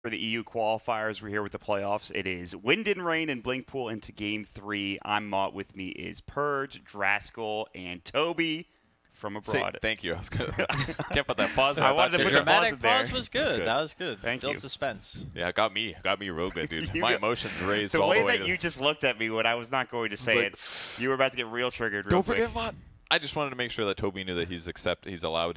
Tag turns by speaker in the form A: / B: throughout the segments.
A: For the EU qualifiers, we're here with the playoffs. It is Wind and Rain and BlinkPool into Game 3. I'm Mott. With me is Purge, Draskell, and Toby from abroad.
B: Thank you. I was gonna can't put that pause in.
A: I wanted to
C: The
A: put the
C: dramatic
A: pause
C: pause was good. That was good.
A: Thank
C: Built
A: you.
C: suspense.
B: Yeah, it got me real good, dude. My emotions raised
A: the
B: all
A: way
B: the way.
A: that you just looked at me when I was not going to say it, you were about to get real triggered. Real
B: Don't
A: quick.
B: forget, Mott. I just wanted to make sure that Toby knew that he's allowed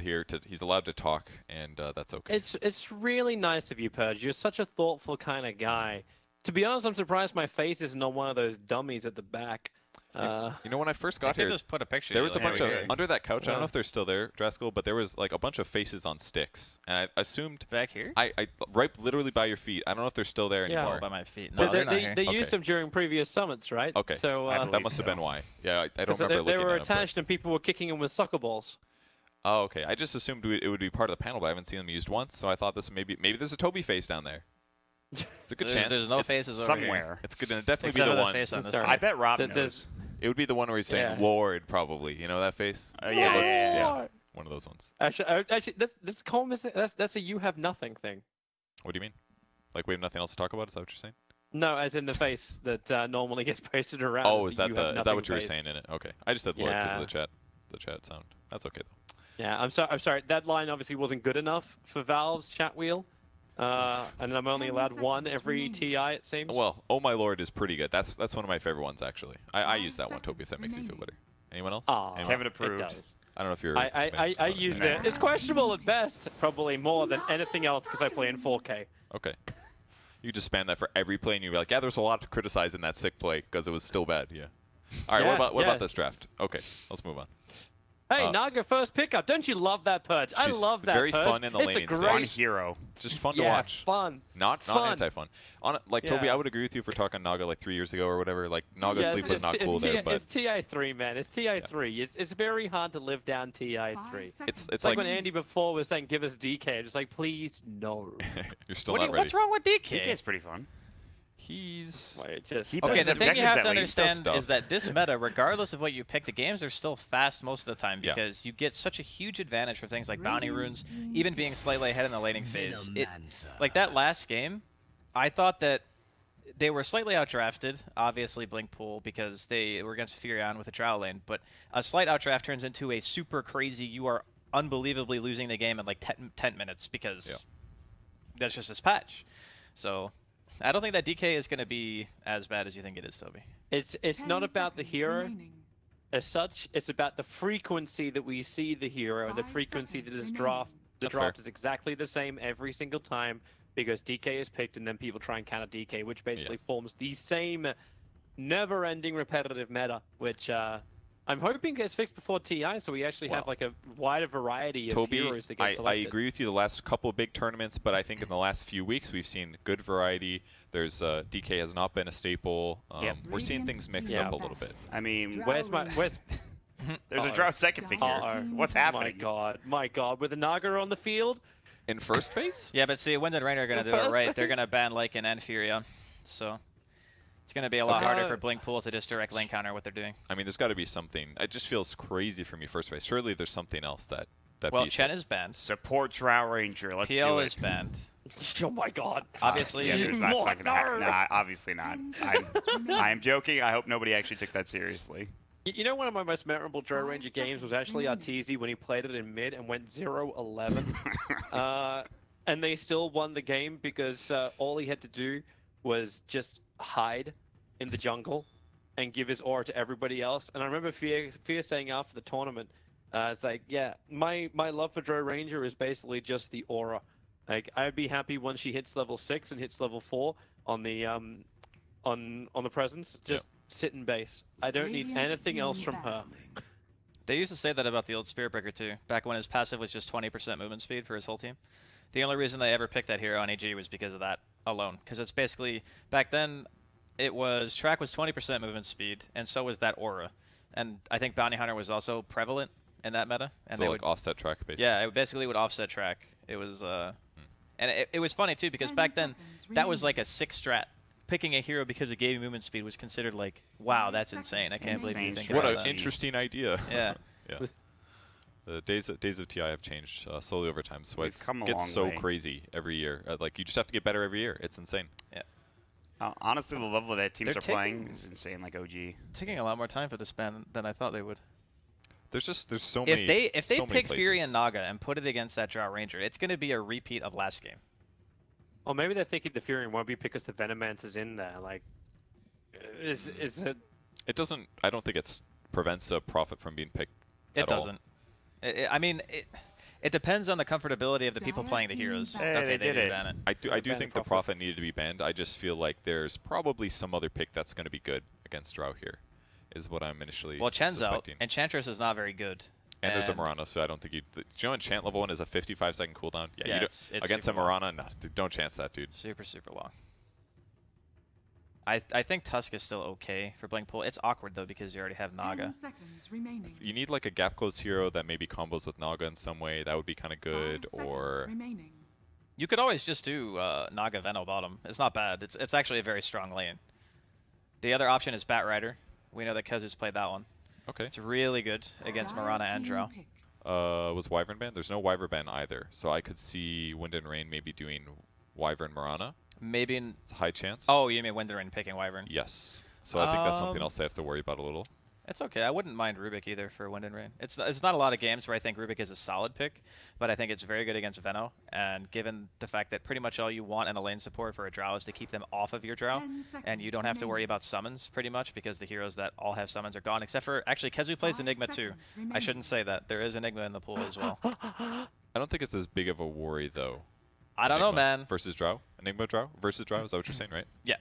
B: to talk, and that's okay.
D: It's really nice of you, Purge. You're such a thoughtful kind of guy. To be honest, I'm surprised my face isn't on one of those dummies at the back.
B: You know, when I first got here,
C: just put a picture.
B: there was a bunch of
C: here.
B: under that couch. I don't know if they're still there, Draskell, but there was like a bunch of faces on sticks, and I assumed
C: back here.
B: I right literally by your feet. I don't know if they're still there anymore.
C: By my feet. No, they're not here.
D: They used them during previous summits, right?
B: Okay,
D: So
B: that must have been why. Yeah, I don't remember
D: they
B: looking
D: were
B: at them,
D: attached and people were kicking them with soccer balls.
B: Oh, okay. I just assumed it would be part of the panel, but I haven't seen them used once, so I thought this maybe there's a Toby face down there. It's a good chance.
C: There's no faces over
A: somewhere.
C: here.
B: It's gonna definitely
C: Except
B: be the
C: for
B: one.
C: face on this
D: Sorry.
C: side.
A: I bet Rob knows.
B: It would be the one where he's saying "Lord," probably. You know that face?
A: Yeah.
B: One of those ones.
D: Actually, this column is that's a you have nothing thing.
B: What do you mean? Like we have nothing else to talk about? Is that what you're saying?
D: No, as in the face that normally gets posted around.
B: Oh, is that what you were
D: face.
B: saying in it? Okay. I just said "Lord" because of the chat sound. That's okay though.
D: Yeah, I'm sorry. That line obviously wasn't good enough for Valve's chat wheel. And I'm only allowed one every TI, it seems.
B: Well, "Oh my Lord" is pretty good. That's one of my favorite ones actually. I use that one, Toby, if that makes you feel better. Anyone else?
D: Aw,
A: Kevin approved.
D: It does.
B: I don't know if you're.
D: I use it. It's questionable at best, probably more than anything else because I play in 4K.
B: Okay. You just spam that for every play, and you'd be like, yeah, there's a lot to criticize in that sick play because it was still bad. Yeah. All right. What about this draft? Okay, let's move on.
D: Hey, Naga first pickup. Don't you love that Purge? I love that
B: very
D: Purge.
B: fun in the laning
D: It's a
B: stage.
D: great
A: Fun hero.
B: Just fun to watch.
D: Fun.
B: Not anti-fun. Toby,
D: Yeah.
B: I would agree with you for talking Naga like 3 years ago or whatever. Like Naga sleep was not cool there, but
D: it's TI3, man. It's TI3. It's very hard to live down TI3.
B: it's
D: like when Andy before was saying, "Give us DK." I'm just like, please no.
B: You're still not ready.
C: What's wrong with DK?
A: DK's pretty fun.
B: He's
C: Okay, the thing you have to understand
B: stuff.
C: is that this meta, regardless of what you pick, the games are still fast most of the time
B: Yeah.
C: because you get such a huge advantage from things like bounty runes, even being slightly ahead in the laning phase. Like that last game, I thought that they were slightly outdrafted, obviously BlinkPool, because they were against Furion with a trial lane, but a slight outdraft turns into a super crazy, you are unbelievably losing the game in like 10 minutes because that's just this patch. So I don't think that DK is going to be as bad as you think it is, Toby.
D: It's not about the hero as such. It's about the frequency that we see the hero and the frequency that is draft. The draft is exactly the same every single time because DK is picked and then people try and counter DK, which basically forms the same never-ending repetitive meta, which I'm hoping gets fixed before TI, so we actually have like a wider variety of heroes that get selected.
B: I agree with you the last couple of big tournaments, but I think in the last few weeks we've seen good variety. There's DK has not been a staple. We're seeing things mixed up a little bit.
A: I mean,
D: where's
A: there's a draft second pick here. What's happening?
D: My God, with a Naga on the field.
B: In first phase?
C: Yeah, but see, Wind and Rain are going to do it right. They're going to ban Lycan and Furion, so it's going to be a lot harder for BlinkPool to just direct lane counter what they're doing.
B: I mean, there's got to be something. It just feels crazy for me first phase. Surely there's something else that
C: well,
B: beats
C: Chen
B: it.
C: is banned.
A: Support Drow Ranger. Let's
C: PL
A: do it.
C: is banned.
D: Oh my God.
C: Obviously.
A: Yeah, there's not second. Nah, obviously not. I'm joking. I hope nobody actually took that seriously.
D: You know, one of my most memorable Drow Ranger games was actually Arteezy when he played it in mid and went 0-11. And they still won the game because all he had to do was just hide in the jungle and give his aura to everybody else. And I remember Fear saying after the tournament, it's like, yeah, my love for Drow Ranger is basically just the aura. Like, I'd be happy when she hits level 6 and hits level 4 on the on the presence. Just sit in base. I don't need anything else from her.
C: They used to say that about the old Spirit Breaker too, back when his passive was just 20% movement speed for his whole team. The only reason they ever picked that hero on AG was because of that alone. Because it's basically, back then, Track was 20% movement speed, and so was that aura. And I think Bounty Hunter was also prevalent in that meta. And
B: so they would offset Track, basically?
C: Yeah, it basically would offset Track. It was, and it was funny too, because back then, that was like a 6 strat. Picking a hero because it gave you movement speed was considered like, wow, that's insane. I can't believe you think about that.
B: What an interesting idea.
C: Yeah.
B: Yeah. The days of TI have changed slowly over time, so it
A: come a
B: gets
A: long
B: so
A: way.
B: crazy every year. Like you just have to get better every year. It's insane.
C: Yeah.
A: Honestly, the level that teams
C: They're
A: are playing is insane. Like OG.
C: Taking a lot more time for this ban than I thought they would.
B: There's so many.
C: If they
B: so many
C: pick Fury
B: places.
C: and Naga and put it against that Drow Ranger, it's going to be a repeat of last game.
D: Or maybe they're thinking the Fury won't be because the Venomancer's in there. Like, is it?
B: It doesn't. I don't think it prevents a Prophet from being picked.
C: It
B: at all.
C: doesn't. I mean, it depends on the comfortability of the people playing the heroes.
A: Hey,
C: Okay,
A: they did
C: do
A: it.
C: ban it.
B: I do
D: ban
B: think
D: the
B: the Prophet needed to be banned. I just feel like there's probably some other pick that's going to be good against Drow here, is what I'm initially
C: Well, Chen's out.
B: suspecting.
C: Enchantress is not very good.
B: And there's a Marana, so I don't think you. Do you know enchant level 1 is a 55-second cooldown?
C: Yeah,
B: you don't,
C: it's
B: against a
C: super long.
B: Marana, no, don't chance that, dude.
C: Super long. I think Tusk is still okay for BlinkPool. It's awkward though because you already have Naga.
E: 10 seconds remaining.
B: You need like a gap close hero that maybe combos with Naga in some way. That would be kind of good.
E: 5
B: Or
E: seconds remaining.
C: You could always just do Naga Veno bottom. It's not bad. It's actually a very strong lane. The other option is Batrider. We know that Kezu's played that one.
B: okay.
C: It's really good against Marana and Drow.
E: Pick.
B: Was Wyvern ban? There's no Wyvern ban either, so I could see Wind and Rain maybe doing Wyvern Marana.
C: Maybe in...
B: It's a high chance.
C: Oh, you mean Windering picking Wyvern?
B: Yes. So I think that's something
C: Um,
B: else I have to worry about a little.
C: It's okay. I wouldn't mind Rubik either for Wind and Rain. It's not a lot of games where I think Rubik is a solid pick, but I think it's very good against Veno. And given the fact that pretty much all you want in a lane support for a Drow is to keep them off of your Drow,
E: 10
C: and you
E: seconds
C: don't have to worry
E: remaining.
C: about summons pretty much because the heroes that all have summons are gone, except for actually Kezu plays
E: 5
C: Enigma too.
E: seconds
C: I
E: remaining.
C: shouldn't say that. There is Enigma in the pool as well.
B: I don't think it's as big of a worry though.
C: I don't know,
B: Enigma
C: man.
B: Versus Drow? Enigma Drow? Versus Drow? Is that what you're saying, right?
C: Yeah,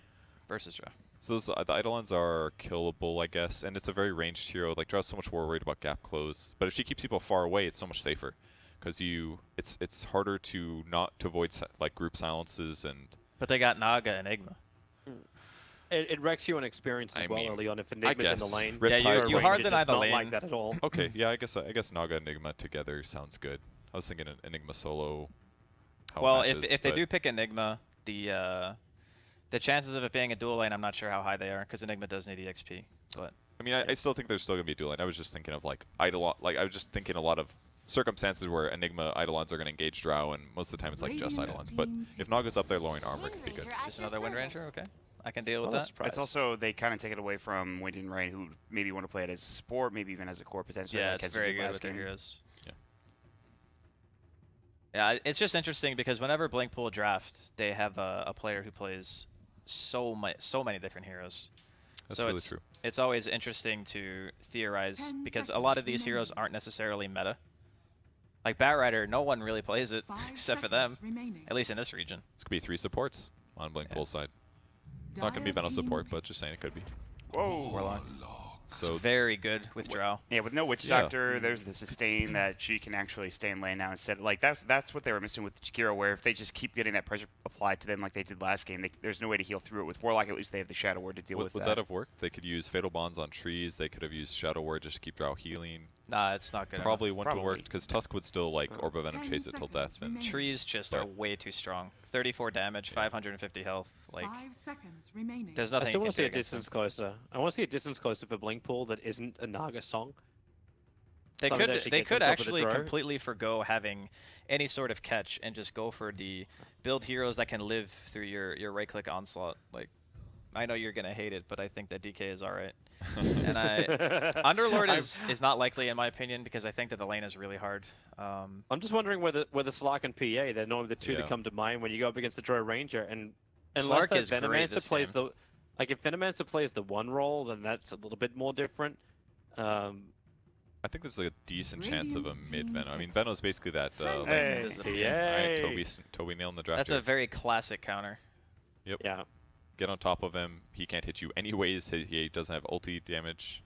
C: versus Drow.
B: So those, the Eidolons are killable, I guess, and it's a very ranged hero. Like Drow's so much more worried about gap close, but if she keeps people far away, it's so much safer, because it's harder to not to avoid like group silences and.
C: But they got Naga Enigma.
D: It wrecks you on experience as
B: I
D: well
B: mean,
D: early on if Enigma's in the
B: guess.
D: lane.
B: Riptide
C: Yeah, you
B: was-
C: hard
D: Ranger
C: deny
D: does
C: the
D: not
C: lane.
D: like that at all.
B: Okay, yeah, I guess Naga Enigma together sounds good. I was thinking an Enigma solo. how it
C: Well,
B: matches,
C: if they
B: but
C: do pick Enigma, the chances of it being a dual lane, I'm not sure how high they are, because Enigma does need EXP. But
B: I mean, I still think there's still gonna be a dual lane. I was just thinking of like Eidolon. Like I was just thinking a lot of circumstances where Enigma Eidolons are gonna engage Drow, and most of the time it's like just
E: Radiant
B: Eidolons. But
E: team
B: if Naga's up there lowering armor, it
F: Wind
B: could be good.
F: Ranger at
C: just
F: your
C: another Wind
F: service.
C: Ranger? Okay. I can deal with
D: Not a
C: that.
D: surprise.
A: It's also, they kind of take it away from Wind and Rain, who maybe want to play it as a support, maybe even as a core potentially.
C: Yeah,
A: like
C: it's
A: Kezu
C: very
A: did
C: good
A: last
C: with their
A: game.
C: heroes.
B: Yeah.
C: Yeah, it's just interesting because whenever BlinkPool draft, they have a player who plays so many different heroes.
B: That's
C: so
B: really
C: it's,
B: true.
C: It's always interesting to theorize
E: 10
C: because a lot of
E: seconds
C: these heroes
E: remaining.
C: aren't necessarily meta. Like Batrider, no one really plays it
E: 5
C: except for them,
E: seconds remaining.
C: at least in this region.
B: This could be 3 supports on BlinkPool side. It's not gonna be
E: Dire
B: Veno
E: team
B: support,
E: pick.
B: but just saying it could be.
A: Whoa.
C: Warlock.
B: So
C: It's very good with Drow.
A: Yeah, with no Witch
B: Yeah.
A: Doctor, there's the sustain that she can actually stay in lane now instead. Like that's what they were missing with Chikiro, where if they just keep getting that pressure applied to them like they did last game, there's no way to heal through it. With Warlock, at least they have the Shadow Word to deal with
B: would that have worked? They could use Fatal Bonds on trees. They could have used Shadow Word just to keep Drow healing.
C: Nah, it's not good enough.
B: Probably wouldn't have worked
A: Probably.
B: because Tusk would still like Orb of Venom
E: 10
B: chase it till
E: seconds
B: death. And
E: remaining.
C: Trees just are
B: But-
C: way too strong. 34 damage, 550 health. Like,
E: 5 seconds remaining.
C: there's
D: I
C: nothing
D: still
C: you
D: want
C: can
D: to see
C: do
D: a
C: against them.
D: distance closer. I want to see a distance closer for BlinkPool that isn't a Naga song.
C: They
D: Something
C: could
D: that
C: they
D: gets
C: could
D: on top of the
C: actually
D: draw.
C: completely forgo having any sort of catch and just go for the build heroes that can live through your right click onslaught. Like, I know you're gonna hate it, but I think that DK is alright. And Underlord is not likely in my opinion because I think that the lane is really hard.
D: I'm just wondering whether Slark and PA, they're normally the two
B: Yeah.
D: that come to mind when you go up against the Drow Ranger. And
C: Slark
D: unless that
C: is great
D: Venomancer
C: this
D: plays
C: game.
D: the, like if Venomancer plays the one role, then that's a little bit more different.
B: I think there's like a decent chance of a
E: Radiant
B: mid
E: team
B: Veno. I mean,
E: pick.
B: Veno's basically that.
E: Friendly.
A: Hey.
D: Yay.
B: Alright, Toby nailing the draft.
C: That's
B: here.
C: a very classic counter.
D: Yeah.
B: Get on top of him. He can't hit you anyways. He doesn't have ulti damage.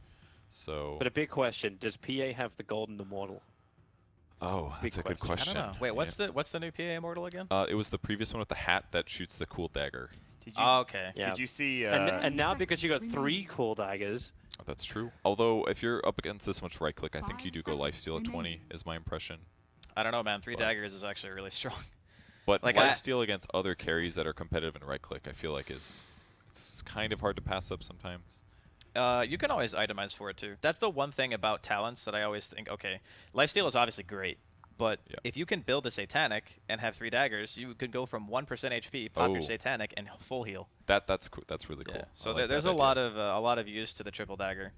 B: So.
D: But a big question, does PA have the Golden Immortal?
B: Oh, that's a good
C: I
B: question.
C: don't know. Wait, what's the new PA immortal again?
B: It was the previous one with the hat that shoots the cool dagger.
A: Did you,
C: Oh, okay.
D: Yeah.
A: did you see?
D: And now
E: 10
D: because you got
E: seconds
D: 3
E: remaining.
D: cool daggers,
B: Oh, that's true. Although if you're up against this much right click, I think
E: 5
B: you do go
E: seconds
B: lifesteal at 20.
E: remaining.
B: Is my impression.
C: I don't know, man. 3
B: But-
C: daggers is actually really strong.
B: But
C: Like, I-
B: lifesteal against other carries that are competitive in right click, I feel like it's kind of hard to pass up sometimes.
C: You can always itemize for it too. That's the one thing about talents that I always think, okay, lifesteal is obviously great, but if you can build a Satanic and have 3 daggers, you could go from 1% HP, pop your Satanic, and full heal.
B: That's really cool.
C: Yeah. So
B: like
C: there's
B: that
C: a lot of use to the triple dagger.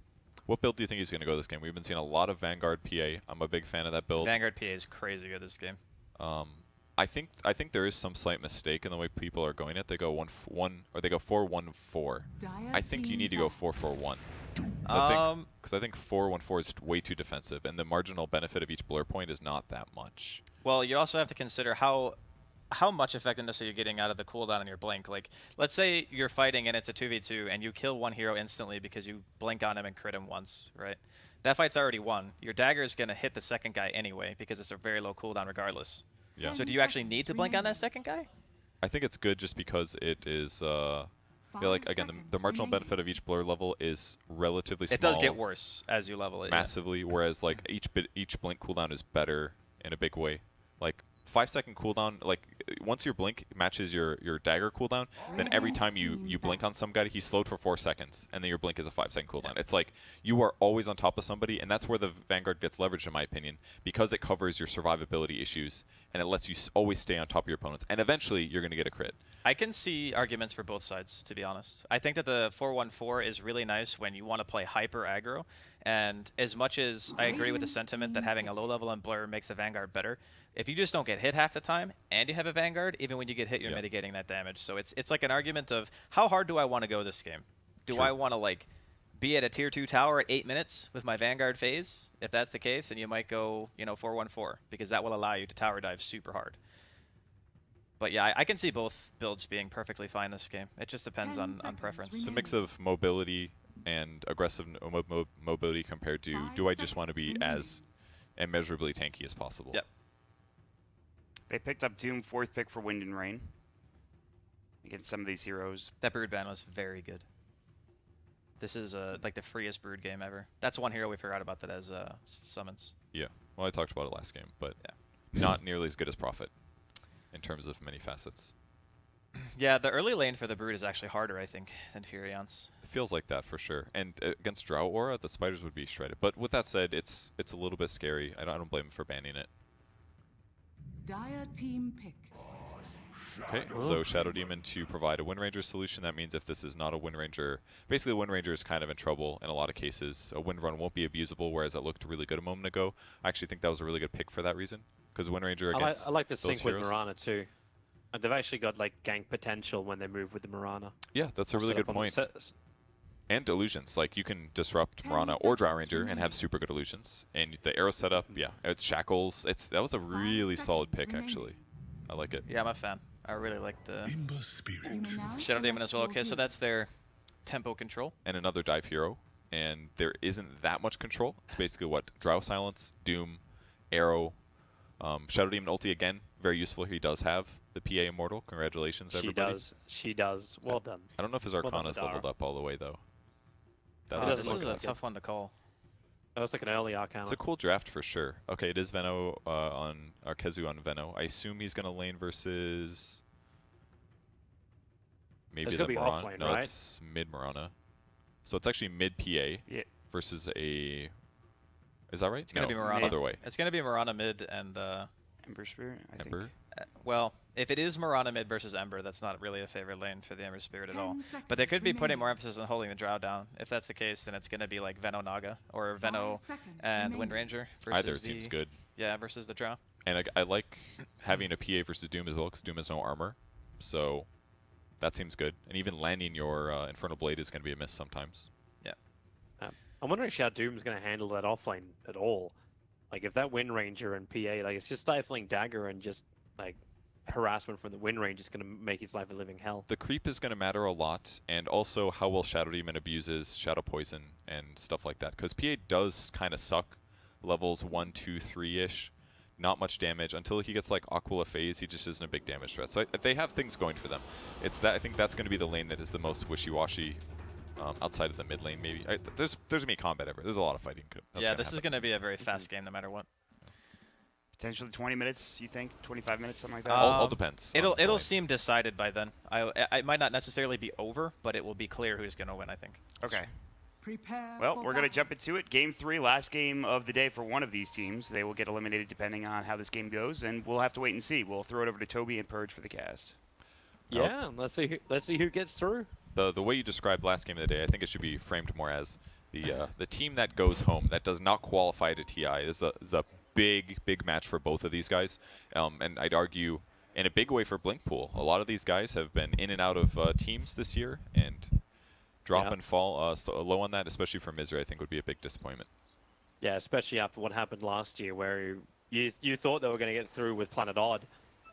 B: What build do you think he's going to go this game? We've been seeing a lot of Vanguard PA. I'm a big fan of that build.
C: Vanguard PA is crazy good this game.
B: I think there is some slight mistake in the way people are going it. They go 1-1 or they go 4-1-4. I think you need to go 4-4-1. Because I think 4-1-4 is way too defensive, and the marginal benefit of each blur point is not that much.
C: Well, you also have to consider how much effectiveness are you getting out of the cooldown on your blink. Like, let's say you're fighting and it's a 2v2 and you kill one hero instantly because you blink on him and crit him once, right? That fight's already won. Your dagger is going to hit the second guy anyway because it's a very low cooldown regardless.
B: Yeah.
C: So do you actually need to blink on that second guy?
B: I think it's good just because it is... like, again, the marginal benefit of each blur level is relatively small.
C: It does get worse as you level it.
B: Massively, whereas like each blink cooldown is better in a big way. Like 5-second cooldown, like once your blink matches your dagger cooldown, then every time you blink on some guy, he's slowed for 4 seconds, and then your blink is a 5-second cooldown. It's like you are always on top of somebody, and that's where the Vanguard gets leveraged, in my opinion, because it covers your survivability issues, and it lets you always stay on top of your opponents, and eventually you're going to get a crit.
C: I can see arguments for both sides, to be honest. I think that the 4-1-4 is really nice when you want to play hyper aggro, and as much as I agree with the sentiment that having a low level on blur makes the Vanguard better, if you just don't get hit half the time and you have a Vanguard, even when you get hit, you're mitigating that damage. So it's like an argument of how hard do I want to go this game? Do I want to like be at a tier 2 tower at 8 minutes with my Vanguard phase? If that's the case, then you might go 4-1-4 because that will allow you to tower dive super hard. But yeah, I can see both builds being perfectly fine this game. It just depends on preference.
B: It's a mix of mobility and aggressive mobility compared to do I just want to be as immeasurably tanky as possible.
C: Yep.
A: They picked up Doom 4th pick for Wind and Rain against some of these heroes.
C: That Brood ban was very good. This is like the freest Brood game ever. That's one hero we forgot about that has summons.
B: Yeah. Well, I talked about it last game, but not nearly as good as Prophet in terms of many facets.
C: Yeah, the early lane for the Brood is actually harder, I think, than Furion's.
B: It feels like that for sure. And against Drow Aura, the spiders would be shredded. But with that said, it's a little bit scary. I don't blame him for banning it.
E: Dire team pick.
B: Okay, so Shadow Demon to provide a Wind Ranger solution. That means if this is not a Wind Ranger, basically a Wind Ranger is kind of in trouble in a lot of cases. A Wind Run won't be abusable, whereas it looked really good a moment ago. I actually think that was a really good pick for that reason, because Wind Ranger against
D: I like the sync with
B: heroes.
D: Mirana too. And they've actually got like gank potential when they move with the Mirana.
B: Yeah, that's a really good point. And illusions, like you can disrupt Mirana or Drow Ranger and have super good illusions. And the arrow setup, it's shackles. That was a really solid pick actually. I like it.
C: Yeah, I'm a fan. I really like the Shadow Demon as well. Okay, so that's their tempo control.
B: And another dive hero. And there isn't that much control. It's basically what? Drow Silence, Doom, Arrow, Shadow Demon ulti again. Very useful. He does have the PA Immortal. Congratulations, everybody.
D: She does. Well done.
B: I don't know if his Arcana's leveled up all the way, though.
C: This is a tough one to call.
D: That was like an early Arcana.
B: It's a cool draft for sure. Okay, it is Veno on Kezu on Veno. I assume he's gonna lane versus maybe the Mirana.
D: Offlane,
B: No,
D: right?
B: it's mid Mirana. So it's actually mid PA versus a. Is that right?
C: It's gonna be Mirana.
B: Other way.
C: It's gonna be Mirana mid and
A: Ember Spirit, I
B: Ember.
A: think.
C: Well, if it is Mirana mid versus Ember, that's not really a favorite lane for the Ember Spirit at all. But they could be putting more emphasis on holding the Drow down. If that's the case, then it's going to be like Veno Naga or Veno and Wind Ranger versus
B: Either seems good.
C: Yeah, versus the Drow.
B: And I like having a PA versus Doom as well, because Doom has no armor. So that seems good. And even landing your Infernal Blade is going to be a miss sometimes.
C: Yeah.
D: I'm wondering how Doom's going to handle that offlane at all. Like, if that Wind Ranger and PA, like, it's just stifling dagger and just, like, harassment from the Wind Ranger is going to make his life a living hell.
B: The creep is going to matter a lot, and also how well Shadow Demon abuses Shadow Poison and stuff like that. Because PA does kind of suck levels 1, 2, 3-ish. Not much damage. Until he gets, like, Aquila Phase, he just isn't a big damage threat. So they have things going for them. I think that's going to be the lane that is the most wishy-washy. Outside of the mid lane, maybe. There's going to be combat ever. There's a lot of fighting.
C: Yeah, this is going to be a very fast game no matter what.
A: Potentially 20 minutes, you think? 25 minutes, something like that?
B: All depends.
C: It'll seem decided by then. It might not necessarily be over, but it will be clear who's going to win, I think.
A: Okay.
E: Prepare
A: Well,
E: for
A: we're going to
E: battle.
A: jump into it. Game 3, last game of the day for one of these teams. They will get eliminated depending on how this game goes, and we'll have to wait and see. We'll throw it over to Toby and Purge for the cast.
D: Yeah, let's see who gets through.
B: The way you described last game of the day, I think it should be framed more as the team that goes home, that does not qualify to TI. This is a big match for both of these guys, and I'd argue in a big way for BlinkPool. A lot of these guys have been in and out of teams this year, and drop and fall so low on that, especially for Misery, I think would be a big disappointment.
D: Yeah, especially after what happened last year, where you thought they were going to get through with Planet Odd,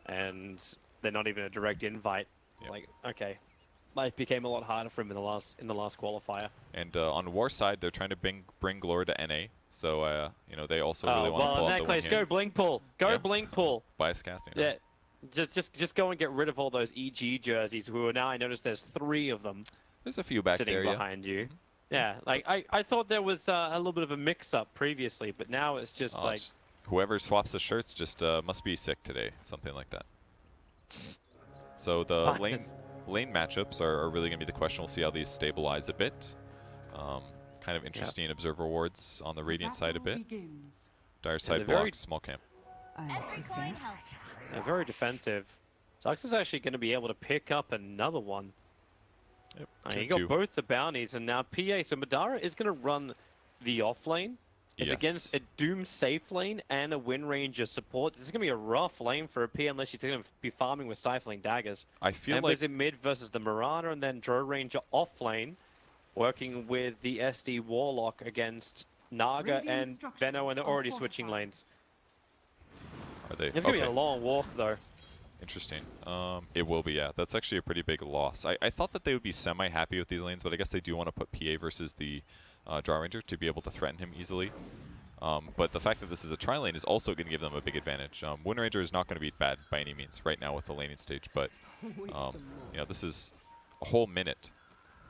D: and they're not even a direct invite. It's like, okay, life became a lot harder for him in the last qualifier.
B: And on War side, they're trying to bring Glory to NA, so you know, they also really want to pull
D: well, in
B: out
D: that
B: the
D: case,
B: win
D: go
B: here.
D: BlinkPool. Go
B: Yeah.
D: BlinkPool.
B: Bias casting.
D: Yeah,
B: Right?
D: just go and get rid of all those EG jerseys. Who are now, I noticed there's 3 of them
B: There's a few back
D: sitting
B: there, yeah.
D: behind you. Yeah, like I thought there was a little bit of a mix-up previously, but now it's just like
B: Just whoever swaps the shirts just must be sick today, something like that. So the lane matchups are really going to be the question. We'll see how these stabilize a bit. Kind of interesting observer awards on the Radiant side a bit.
E: Begins.
B: Dire side
D: they're very-
B: block, small camp.
D: they're very defensive. Zux is actually going to be able to pick up another one.
B: Yep,
D: You
B: 2-2.
D: got both the bounties, and now PA. So Madara is going to run the off lane. It's against a Doom safe lane and a Wind Ranger support. This is going to be a rough lane for a P unless she's going to be farming with Stifling Daggers.
B: I feel
D: Ember's
B: like
D: in mid versus the Mirana, and then Drow Ranger off lane, working with the SD Warlock against Naga
E: Radiant
D: and
E: structures
D: Venno, and they're
E: are
D: already switching
E: fortified.
D: lanes.
B: are they
D: It's going to be
B: okay.
D: a long walk, though.
B: Interesting. It will be, yeah. That's actually a pretty big loss. I thought that they would be semi-happy with these lanes, but I guess they do want to put PA versus the Drow Ranger to be able to threaten him easily. But the fact that this is a tri-lane is also going to give them a big advantage. Wind Ranger is not going to be bad by any means right now with the laning stage, but you know, this is a whole minute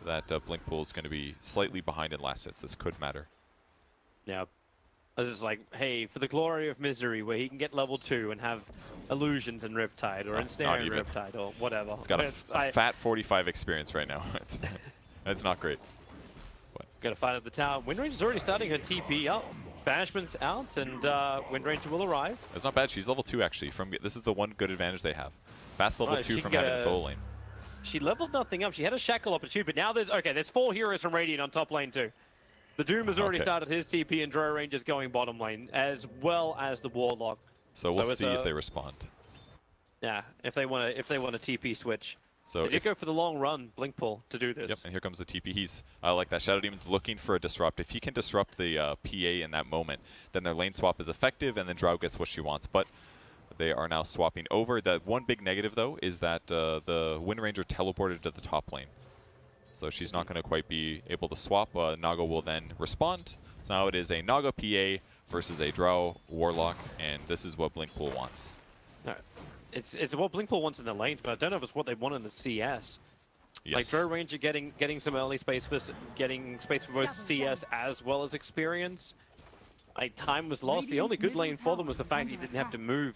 B: that BlinkPool is going to be slightly behind in last hits. This could matter.
D: Yeah. This is like, hey, for the glory of Misery, where he can get level 2 and have illusions in Riptide, or ensnare in
B: even.
D: Riptide, or whatever.
B: It's got a fat 45 experience right now. It's not great.
D: Gotta find out the tower. Wind Ranger's already starting her TP up. Banishment's out, and Wind Ranger will arrive.
B: It's not bad. She's level 2 actually. This is the one good advantage they have. Fast level
D: Right,
B: 2
D: she
B: from
D: can
B: having
D: get a-
B: solo lane.
D: She leveled nothing up. She had a shackle opportunity, but now there's 4 heroes from Radiant on top lane too. The Doom has already started his TP, and Drow Ranger's going bottom lane, as well as the Warlock.
B: So we'll
D: it's
B: see if they respond.
D: Yeah, if they want to TP switch.
B: So
D: They did go for the long run, BlinkPool, to do this.
B: Yep, and here comes the TP. I like that. Shadow Demon's looking for a disrupt. If he can disrupt the PA in that moment, then their lane swap is effective, and then Drow gets what she wants. But they are now swapping over. The one big negative, though, is that the Wind Ranger teleported to the top lane. So she's not going to quite be able to swap. Naga will then respond. So now it is a Naga PA versus a Drow Warlock, and this is what BlinkPool wants.
D: No, it's what BlinkPool wants in the lanes, but I don't know if it's what they want in the CS.
B: Yes.
D: Like Drow Ranger getting some early space for both CS as well as experience. Like time was lost. The only good lane for them was the fact he didn't have to move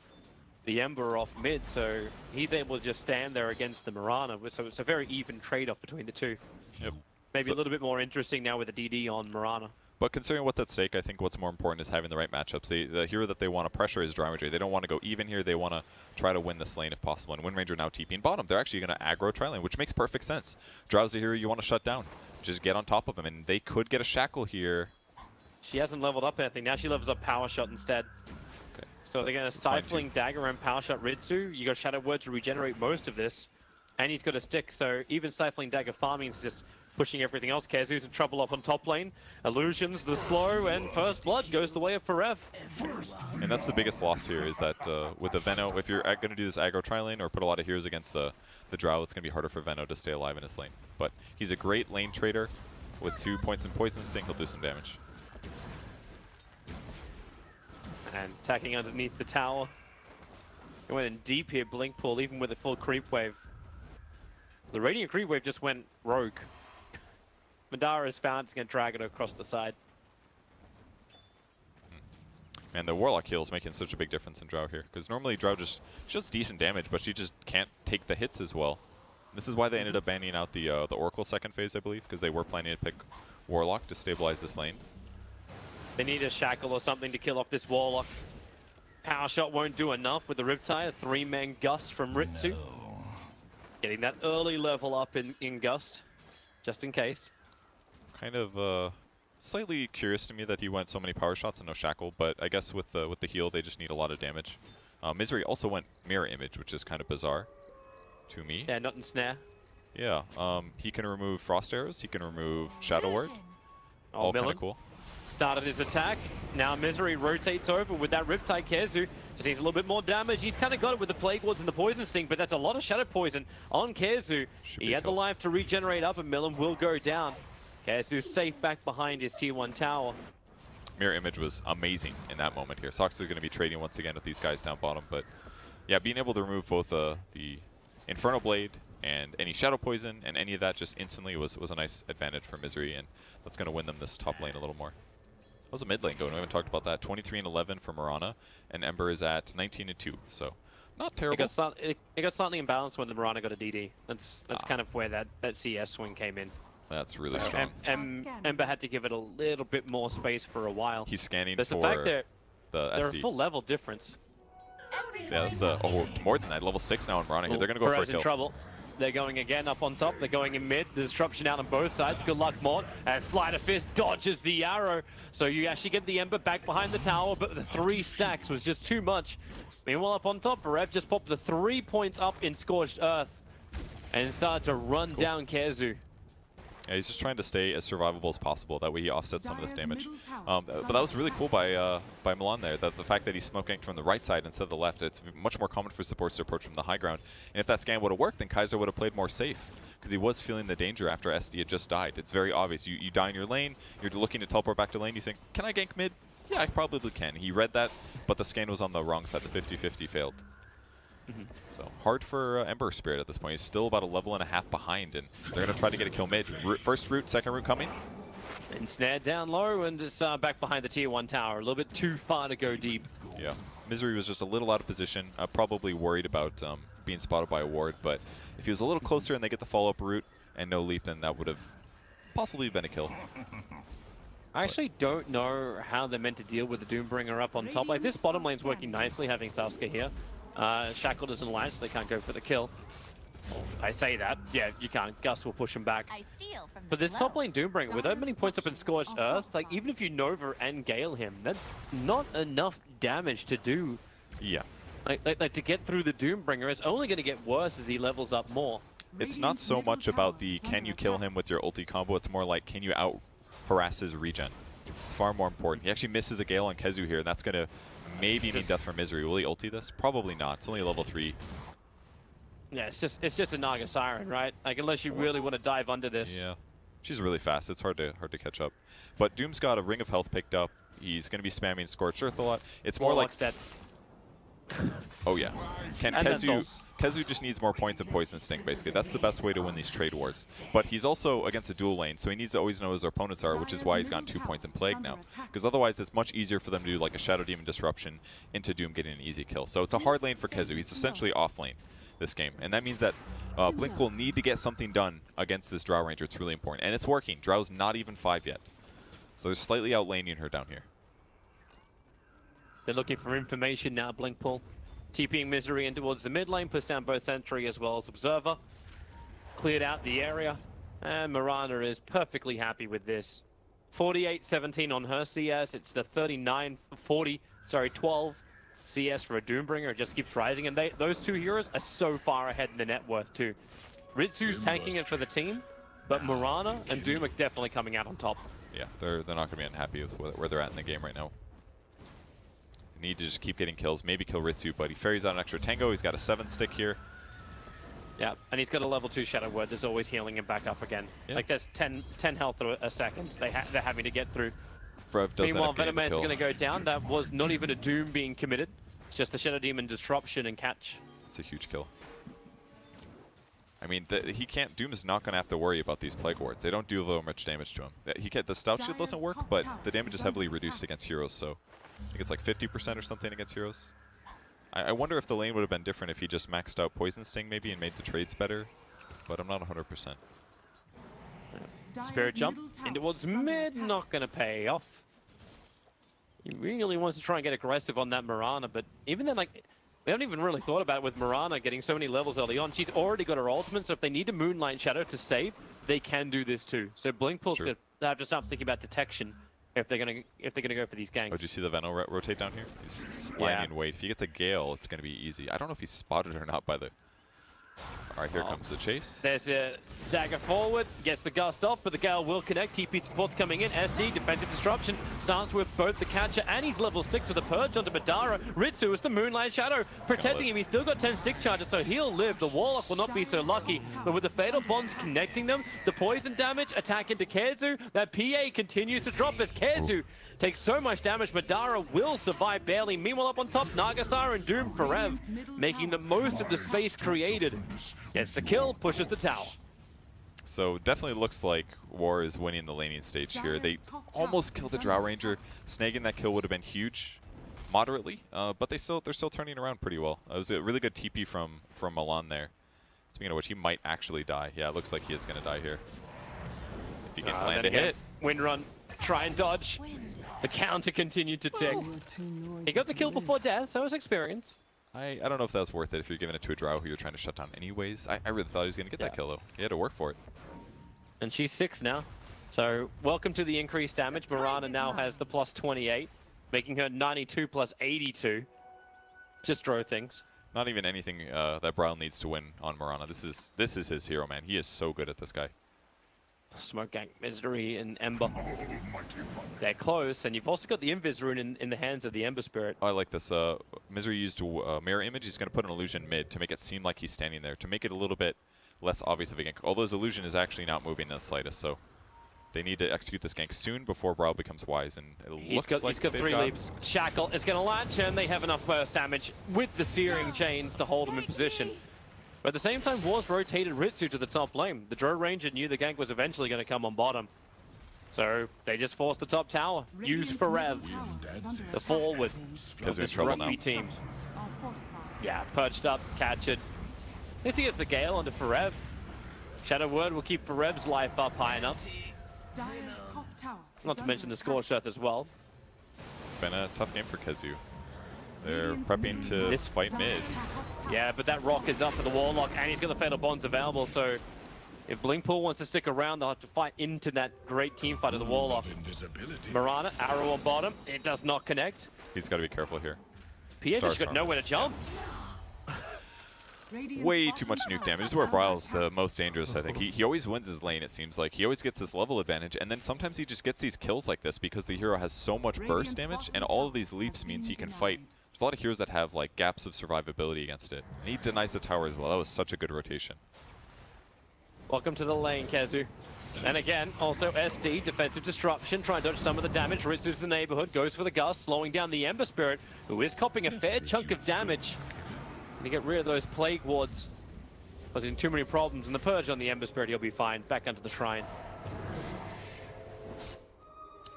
D: the Ember off mid, so he's able to just stand there against the Mirana. So it's a very even trade-off between the two.
B: Yep.
D: Maybe a little bit more interesting now with the DD on Mirana.
B: But considering what's at stake, I think what's more important is having the right matchups. The hero that they want to pressure is Drow Ranger. They don't want to go even here. They want to try to win this lane if possible. And Wind Ranger now TPing bottom. They're actually going to aggro tri-lane, which makes perfect sense. Drow's the hero you want to shut down. Just get on top of him. And they could get a shackle here.
D: She hasn't leveled up anything. Now she levels up Power Shot instead.
B: Okay.
D: So they're going to Stifling Dagger and Power Shot Ritsu. You got Shadow Word to regenerate most of this. And he's got a stick, so even Stifling Dagger farming is just pushing everything else. Kazu's in trouble up on top lane. Illusions, the slow, and First Blood goes the way of Forev.
B: And that's the biggest loss here is that with the Venno, if you're going to do this aggro tri-lane or put a lot of heroes against the Drow, it's going to be harder for Venno to stay alive in his lane. But he's a great lane trader. With 2 points in Poison Sting, he'll do some damage.
D: And attacking underneath the tower. They went in deep here, BlinkPool, even with a full creep wave. The Radiant creep wave just went rogue. Madara is found, it's going to drag it across the side.
B: And the Warlock heal is making such a big difference in Drow here. Because normally Drow just does decent damage, but she just can't take the hits as well. This is why they ended up banning out the Oracle second phase, I believe, because they were planning to pick Warlock to stabilize this lane.
D: They need a shackle or something to kill off this Warlock. Power shot won't do enough with the Riptide. A 3-man Gust from Ritsu. Getting that early level up in Gust, just in case.
B: Kind of slightly curious to me that he went so many power shots and no shackle, but I guess with the heal they just need a lot of damage. Misery also went mirror image, which is kind of bizarre to me.
D: Yeah, not in snare.
B: Yeah, he can remove frost arrows, he can remove shadow ward. All kind of cool.
D: Started his attack. Now Misery rotates over with that Riptide. Kezu just needs a little bit more damage. He's kind of got it with the Plague Wards and the Poison Sting, but that's a lot of Shadow Poison on Kezu. He had the life to regenerate up, and Milim will go down. Kezu's safe back behind his tier 1 tower.
B: Mirror image was amazing in that moment here. Sox is going to be trading once again with these guys down bottom, but yeah, being able to remove both the Inferno Blade and any Shadow Poison and any of that just instantly was a nice advantage for Misery, and that's going to win them this top lane a little more. How's the mid lane going? We haven't talked about that. 23-11 for Mirana, and Ember is at 19-2, so not terrible.
D: It got slightly imbalanced when the Mirana got a DD. That's kind of where that CS swing came in.
B: That's really strong.
D: Ember had to give it a little bit more space for a while.
B: He's scanning
D: There's
B: for
D: the fact that
B: the
D: they're
B: SD.
D: a full level difference.
B: Yeah, that's more than that. Level 6 now in Mirana here. They're going to go for a kill.
D: In trouble. They're going again up on top. They're going in mid. The disruption out on both sides. Good luck, Mort. And Sleight of Fist dodges the arrow. So you actually get the Ember back behind the tower, but the 3 stacks was just too much. Meanwhile, up on top, Rev just popped the 3 points up in Scorched Earth and started to run down Kezu.
B: Yeah, he's just trying to stay as survivable as possible. That way he offsets some of this damage. But that was really cool by Milan there. The fact that he's smoking from the right side instead of the left. It's much more common for supports to approach from the high ground. And if that scan would have worked, then Kaiser would have played more safe, because he was feeling the danger after SD had just died. It's very obvious. You die in your lane, you're looking to teleport back to lane, you think, can I gank mid? Yeah, I probably can. He read that, but the scan was on the wrong side. The 50-50 failed. So hard for Ember Spirit at this point. He's still about a level and a half behind, and they're going to try to get a kill mid. First root, second root coming.
D: And snared down low and just back behind the tier 1 tower. A little bit too far to go deep.
B: Yeah. Misery was just a little out of position. Probably worried about being spotted by a ward, but if he was a little closer and they get the follow-up root and no leap, then that would have possibly been a kill.
D: I actually don't know how they're meant to deal with the Doombringer up on top. Like, this bottom lane's working nicely, having Sasuke here. Shackle doesn't land, so they can't go for the kill. I say that. Yeah, you can't. Gus will push him back. But this top lane Doombringer, with that many points up in Scorched Earth, like, even if you Nova and Gale him, that's not enough damage to do.
B: Yeah.
D: Like to get through the Doombringer, it's only going to get worse as he levels up more.
B: It's not so much about the can you kill him with your ulti combo, it's more like can you out-harass his regen. It's far more important. He actually misses a Gale on Kezu here, and that's going to maybe mean death for Misery. Will he ulti this? Probably not. It's only a level 3.
D: Yeah, it's just a Naga Siren, right? Like, unless you really want to dive under this.
B: Yeah. She's really fast. It's hard to catch up. But Doom's got a Ring of Health picked up. He's going to be spamming Scorched Earth a lot. It's more like...
D: dead.
B: Oh, yeah. Kezu just needs more points in Poison Sting, basically. That's the best way to win these trade wars. But he's also against a dual lane, so he needs to always know who his opponents are, which is why he's gotten 2 points in Plague now. Because otherwise, it's much easier for them to do like a Shadow Demon Disruption into Doom getting an easy kill. So it's a hard lane for Kezu. He's essentially off lane this game. And that means that Blink will need to get something done against this Drow Ranger. It's really important. And it's working. Drow's not even 5 yet. So they're slightly outlaning her down here.
D: They're looking for information now, BlinkPool. TPing Misery in towards the mid lane, puts down both Sentry as well as Observer. Cleared out the area, and Mirana is perfectly happy with this. 48-17 on her CS, it's the 12 CS for a Doombringer. It just keeps rising, and those two heroes are so far ahead in the net worth too. Ritsu's tanking it for the team, but Mirana and Doom are definitely coming out on top.
B: Yeah, they're not going to be unhappy with where they're at in the game right now. Need to just keep getting kills, maybe kill Ritsu, but he ferries out an extra Tango. He's got a 7-stick here.
D: Yeah, and he's got a level 2 Shadow Word. There's always healing him back up again. Yeah. Like, there's 10 health a second they're having to get through. Meanwhile, Venomous is going to go down. That was not even a Doom being committed. It's just the Shadow Demon Disruption and catch.
B: It's a huge kill. I mean, he can't. Doom is not going to have to worry about these Plague Wards. They don't do very much damage to him. The Stout Shield doesn't work, but the damage is heavily reduced against heroes, so I think it's like 50% or something against heroes. I wonder if the lane would have been different if he just maxed out Poison Sting maybe and made the trades better, but I'm not 100%.
D: Spirit jump in towards mid, not going to pay off. He really wants to try and get aggressive on that Mirana, but even then, like, we haven't even really thought about it with Mirana getting so many levels early on. She's already got her ultimate, so if they need a Moonlight Shadow to save, they can do this too. So BlinkPool's going to have to start thinking about detection if they're gonna go for these ganks.
B: Oh, did you see the Veno rotate down here? He's lying in wait. If he gets a Gale, it's going to be easy. I don't know if he's spotted or not by the... All right, here comes the chase.
D: There's a dagger forward, gets the gust off, but the Gale will connect. TP support's coming in. SD, defensive disruption, starts with both the catcher and he's level 6 with the purge onto Madara. Ritsu is the Moonlight Shadow, protecting him. He's still got 10 stick charges, so he'll live. The Warlock will not be so lucky, but with the Fatal Bonds connecting them, the poison damage, attack into Kezu, that PA continues to drop as Kezu takes so much damage. Madara will survive barely. Meanwhile, up on top, Nagasar and Doom Forever, making the most of the space created. Gets the kill, pushes the tower.
B: So definitely looks like War is winning the laning stage here. They almost killed the Drow Ranger. Snagging that kill would have been huge, moderately, but they're still turning around pretty well. It was a really good TP from Milan there. Speaking of which, he might actually die. Yeah, it looks like he is going to die here. If he can land a hit.
D: Wind run, try and dodge. The counter continued to tick. He got the kill before death, so it was experience.
B: I don't know if that was worth it if you're giving it to a Drow who you're trying to shut down anyways. I really thought he was going to get that kill, though. He had to work for it.
D: And she's 6 now. So welcome to the increased damage. Mirana now has the plus 28, making her 92 plus 82. Just draw things.
B: Not even anything that Brown needs to win on Mirana. This is his hero, man. He is so good at this guy.
D: Smoke Gank, Misery, and Ember. They're close, and you've also got the Invis rune in the hands of the Ember Spirit.
B: I like this. Misery used a mirror image. He's going to put an illusion mid to make it seem like he's standing there, to make it a little bit less obvious of a gank. Although his illusion is actually not moving in the slightest, so they need to execute this gank soon before Brawl becomes wise, and it looks like
D: he's got 3 leaps. Shackle is going to launch, and they have enough burst damage with the Searing Chains to hold him in position. But at the same time, Wars rotated Ritsu to the top lane. The Drow Ranger knew the gank was eventually going to come on bottom. So they just forced the top tower. Use Forever. The forward
B: because
D: of this
B: trouble
D: rugby
B: now.
D: team. Yeah, perched up, catch it. At least he gets the Gale onto Forever. Shadow Word will keep Forever's life up high enough. Not to mention the Scorched Earth as well.
B: Been a tough game for Kezu. They're prepping to fight mid.
D: Yeah, but that rock is up for the Warlock, and he's got the Fatal Bonds available, so if BlinkPool wants to stick around, they'll have to fight into that great team fight of the Warlock. Mirana, arrow on bottom, it does not connect.
B: He's got to be careful here.
D: Pierce has got nowhere to jump.
B: Way too much nuke damage. This is where Bryle's the most dangerous, I think. He always wins his lane, it seems like. He always gets this level advantage, and then sometimes he just gets these kills like this because the hero has so much burst damage, and all of these leaps means he can fight. There's a lot of heroes that have like gaps of survivability against it. And he denies the tower as well. That was such a good rotation.
D: Welcome to the lane, Kezu. And again, also SD, defensive disruption, try and dodge some of the damage. Ritsu's the neighborhood, goes for the gust, slowing down the Ember Spirit, who is copping a fair chunk of damage. To get rid of those plague wards. Causing too many problems, and the purge on the Ember Spirit, he'll be fine. Back onto the shrine.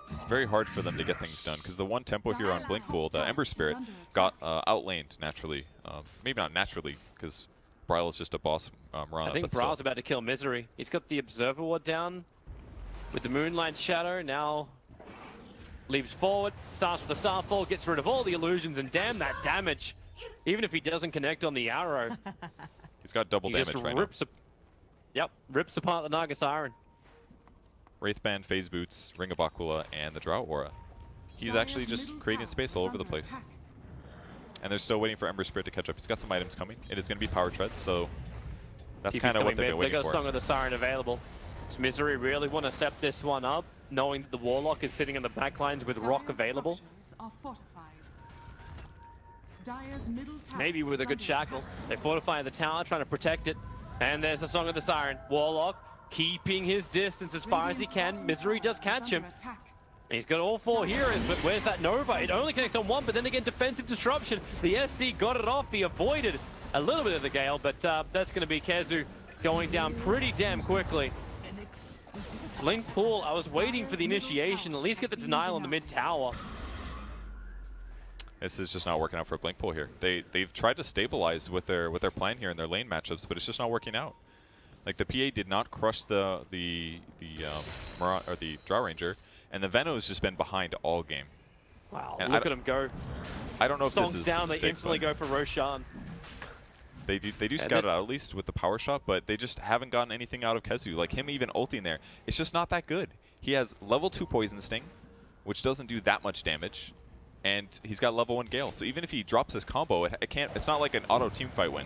B: It's very hard for them to get things done because the one tempo here on BlinkPool, the Ember Spirit, got outlaned naturally. Maybe not naturally because Bryle is just a boss Mirana.
D: I think Bryle's about to kill Misery. He's got the Observer Ward down with the Moonlight Shadow. Now leaps forward, starts with the Starfall, gets rid of all the illusions, and damn that damage. Even if he doesn't connect on the arrow.
B: He's got double damage right now.
D: Rips apart the Naga Siren.
B: Wraithband, Phase Boots, Ring of Aquila, and the Drow Aura. He's actually just creating space all over the place. And they're still waiting for Ember Spirit to catch up. He's got some items coming. It is going to be Power Treads, so that's kind of what they've been waiting for.
D: They got Song of the Siren available. Does Misery really want to set this one up, knowing that the Warlock is sitting in the backlines with Rock available? Maybe with a good shackle. They fortify the tower, trying to protect it. And there's the Song of the Siren. Warlock keeping his distance as far as he can. Misery does catch him. He's got all 4 heroes, but where's that Nova? It only connects on 1, but then again, defensive disruption. The SD got it off. He avoided a little bit of the Gale, but that's going to be Kezu going down pretty damn quickly. BlinkPool, I was waiting for the initiation. At least get the denial on the mid tower.
B: This is just not working out for BlinkPool here. They've tried to stabilize with their plan here in their lane matchups, but it's just not working out. Like the PA did not crush the Drow Ranger, and the Veno has just been behind all game.
D: Wow,
B: and
D: look at him go.
B: I don't know if this
D: Songs
B: is
D: down, they
B: mistake,
D: instantly go for Roshan.
B: They do scout it out at least with the power shot, but they just haven't gotten anything out of Kezu. Like him even ulting there, it's just not that good. He has level 2 Poison Sting, which doesn't do that much damage, and he's got level 1 Gale. So even if he drops his combo, it's not like an auto teamfight win.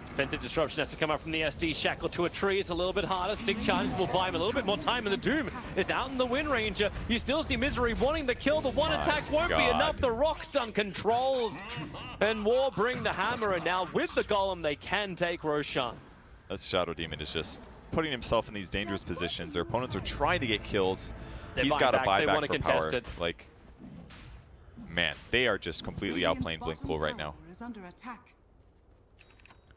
D: Defensive disruption has to come up from the SD. Shackled to a tree. It's a little bit harder. Stick charges will buy him a little bit more time, and the Doom is out in the Wind Ranger. You still see Misery wanting the kill. The one attack won't be enough. The Rock Stun controls. And War bring the hammer, and now with the Golem, they can take Roshan.
B: This Shadow Demon is just putting himself in these dangerous positions. Their opponents are trying to get kills. He's got to buy back for power. Like, man, they are just completely outplaying BlinkPool right now.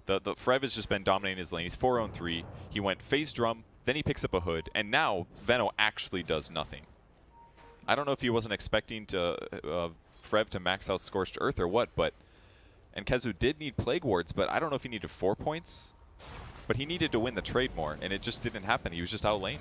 B: The Frev has just been dominating his lane. He's 4-on-3. He went phase drum, then he picks up a hood, and now Veno actually does nothing. I don't know if he wasn't expecting Frev to max out Scorched Earth or what, and Kezu did need Plague Wards, but I don't know if he needed 4 points. But he needed to win the trade more, and it just didn't happen. He was just outlaned.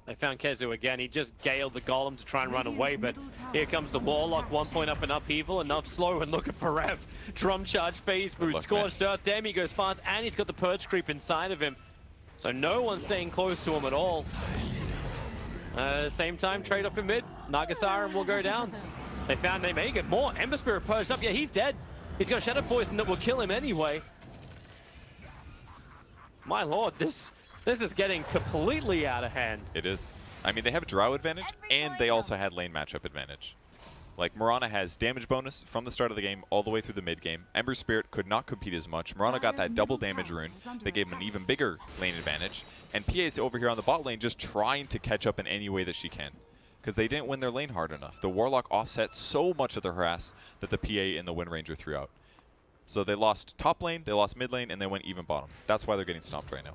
D: They found Kezu again. He just galed the Golem to try and run away, but here comes the Warlock. 1 point up and upheaval, enough slow, and look at Forev. Drum charge, phase boot, Scorched Earth, damn, he goes fast, and he's got the Purge Creep inside of him. So no one's staying close to him at all. Same time, trade off in mid. Nagasaran will go down. They found they may get more. Ember Spirit purged up. Yeah, he's dead. He's got Shadow Poison that will kill him anyway. My lord, this is getting completely out of hand.
B: It is. I mean, they have Drow advantage, and they also had lane matchup advantage. Like, Mirana has damage bonus from the start of the game all the way through the mid game. Ember Spirit could not compete as much. Mirana got that double damage rune. They gave him an even bigger lane advantage. And PA's over here on the bot lane just trying to catch up in any way that she can, because they didn't win their lane hard enough. The Warlock offset so much of the harass that the PA and the Wind Ranger threw out. So they lost top lane, they lost mid lane, and they went even bottom. That's why they're getting stomped right now.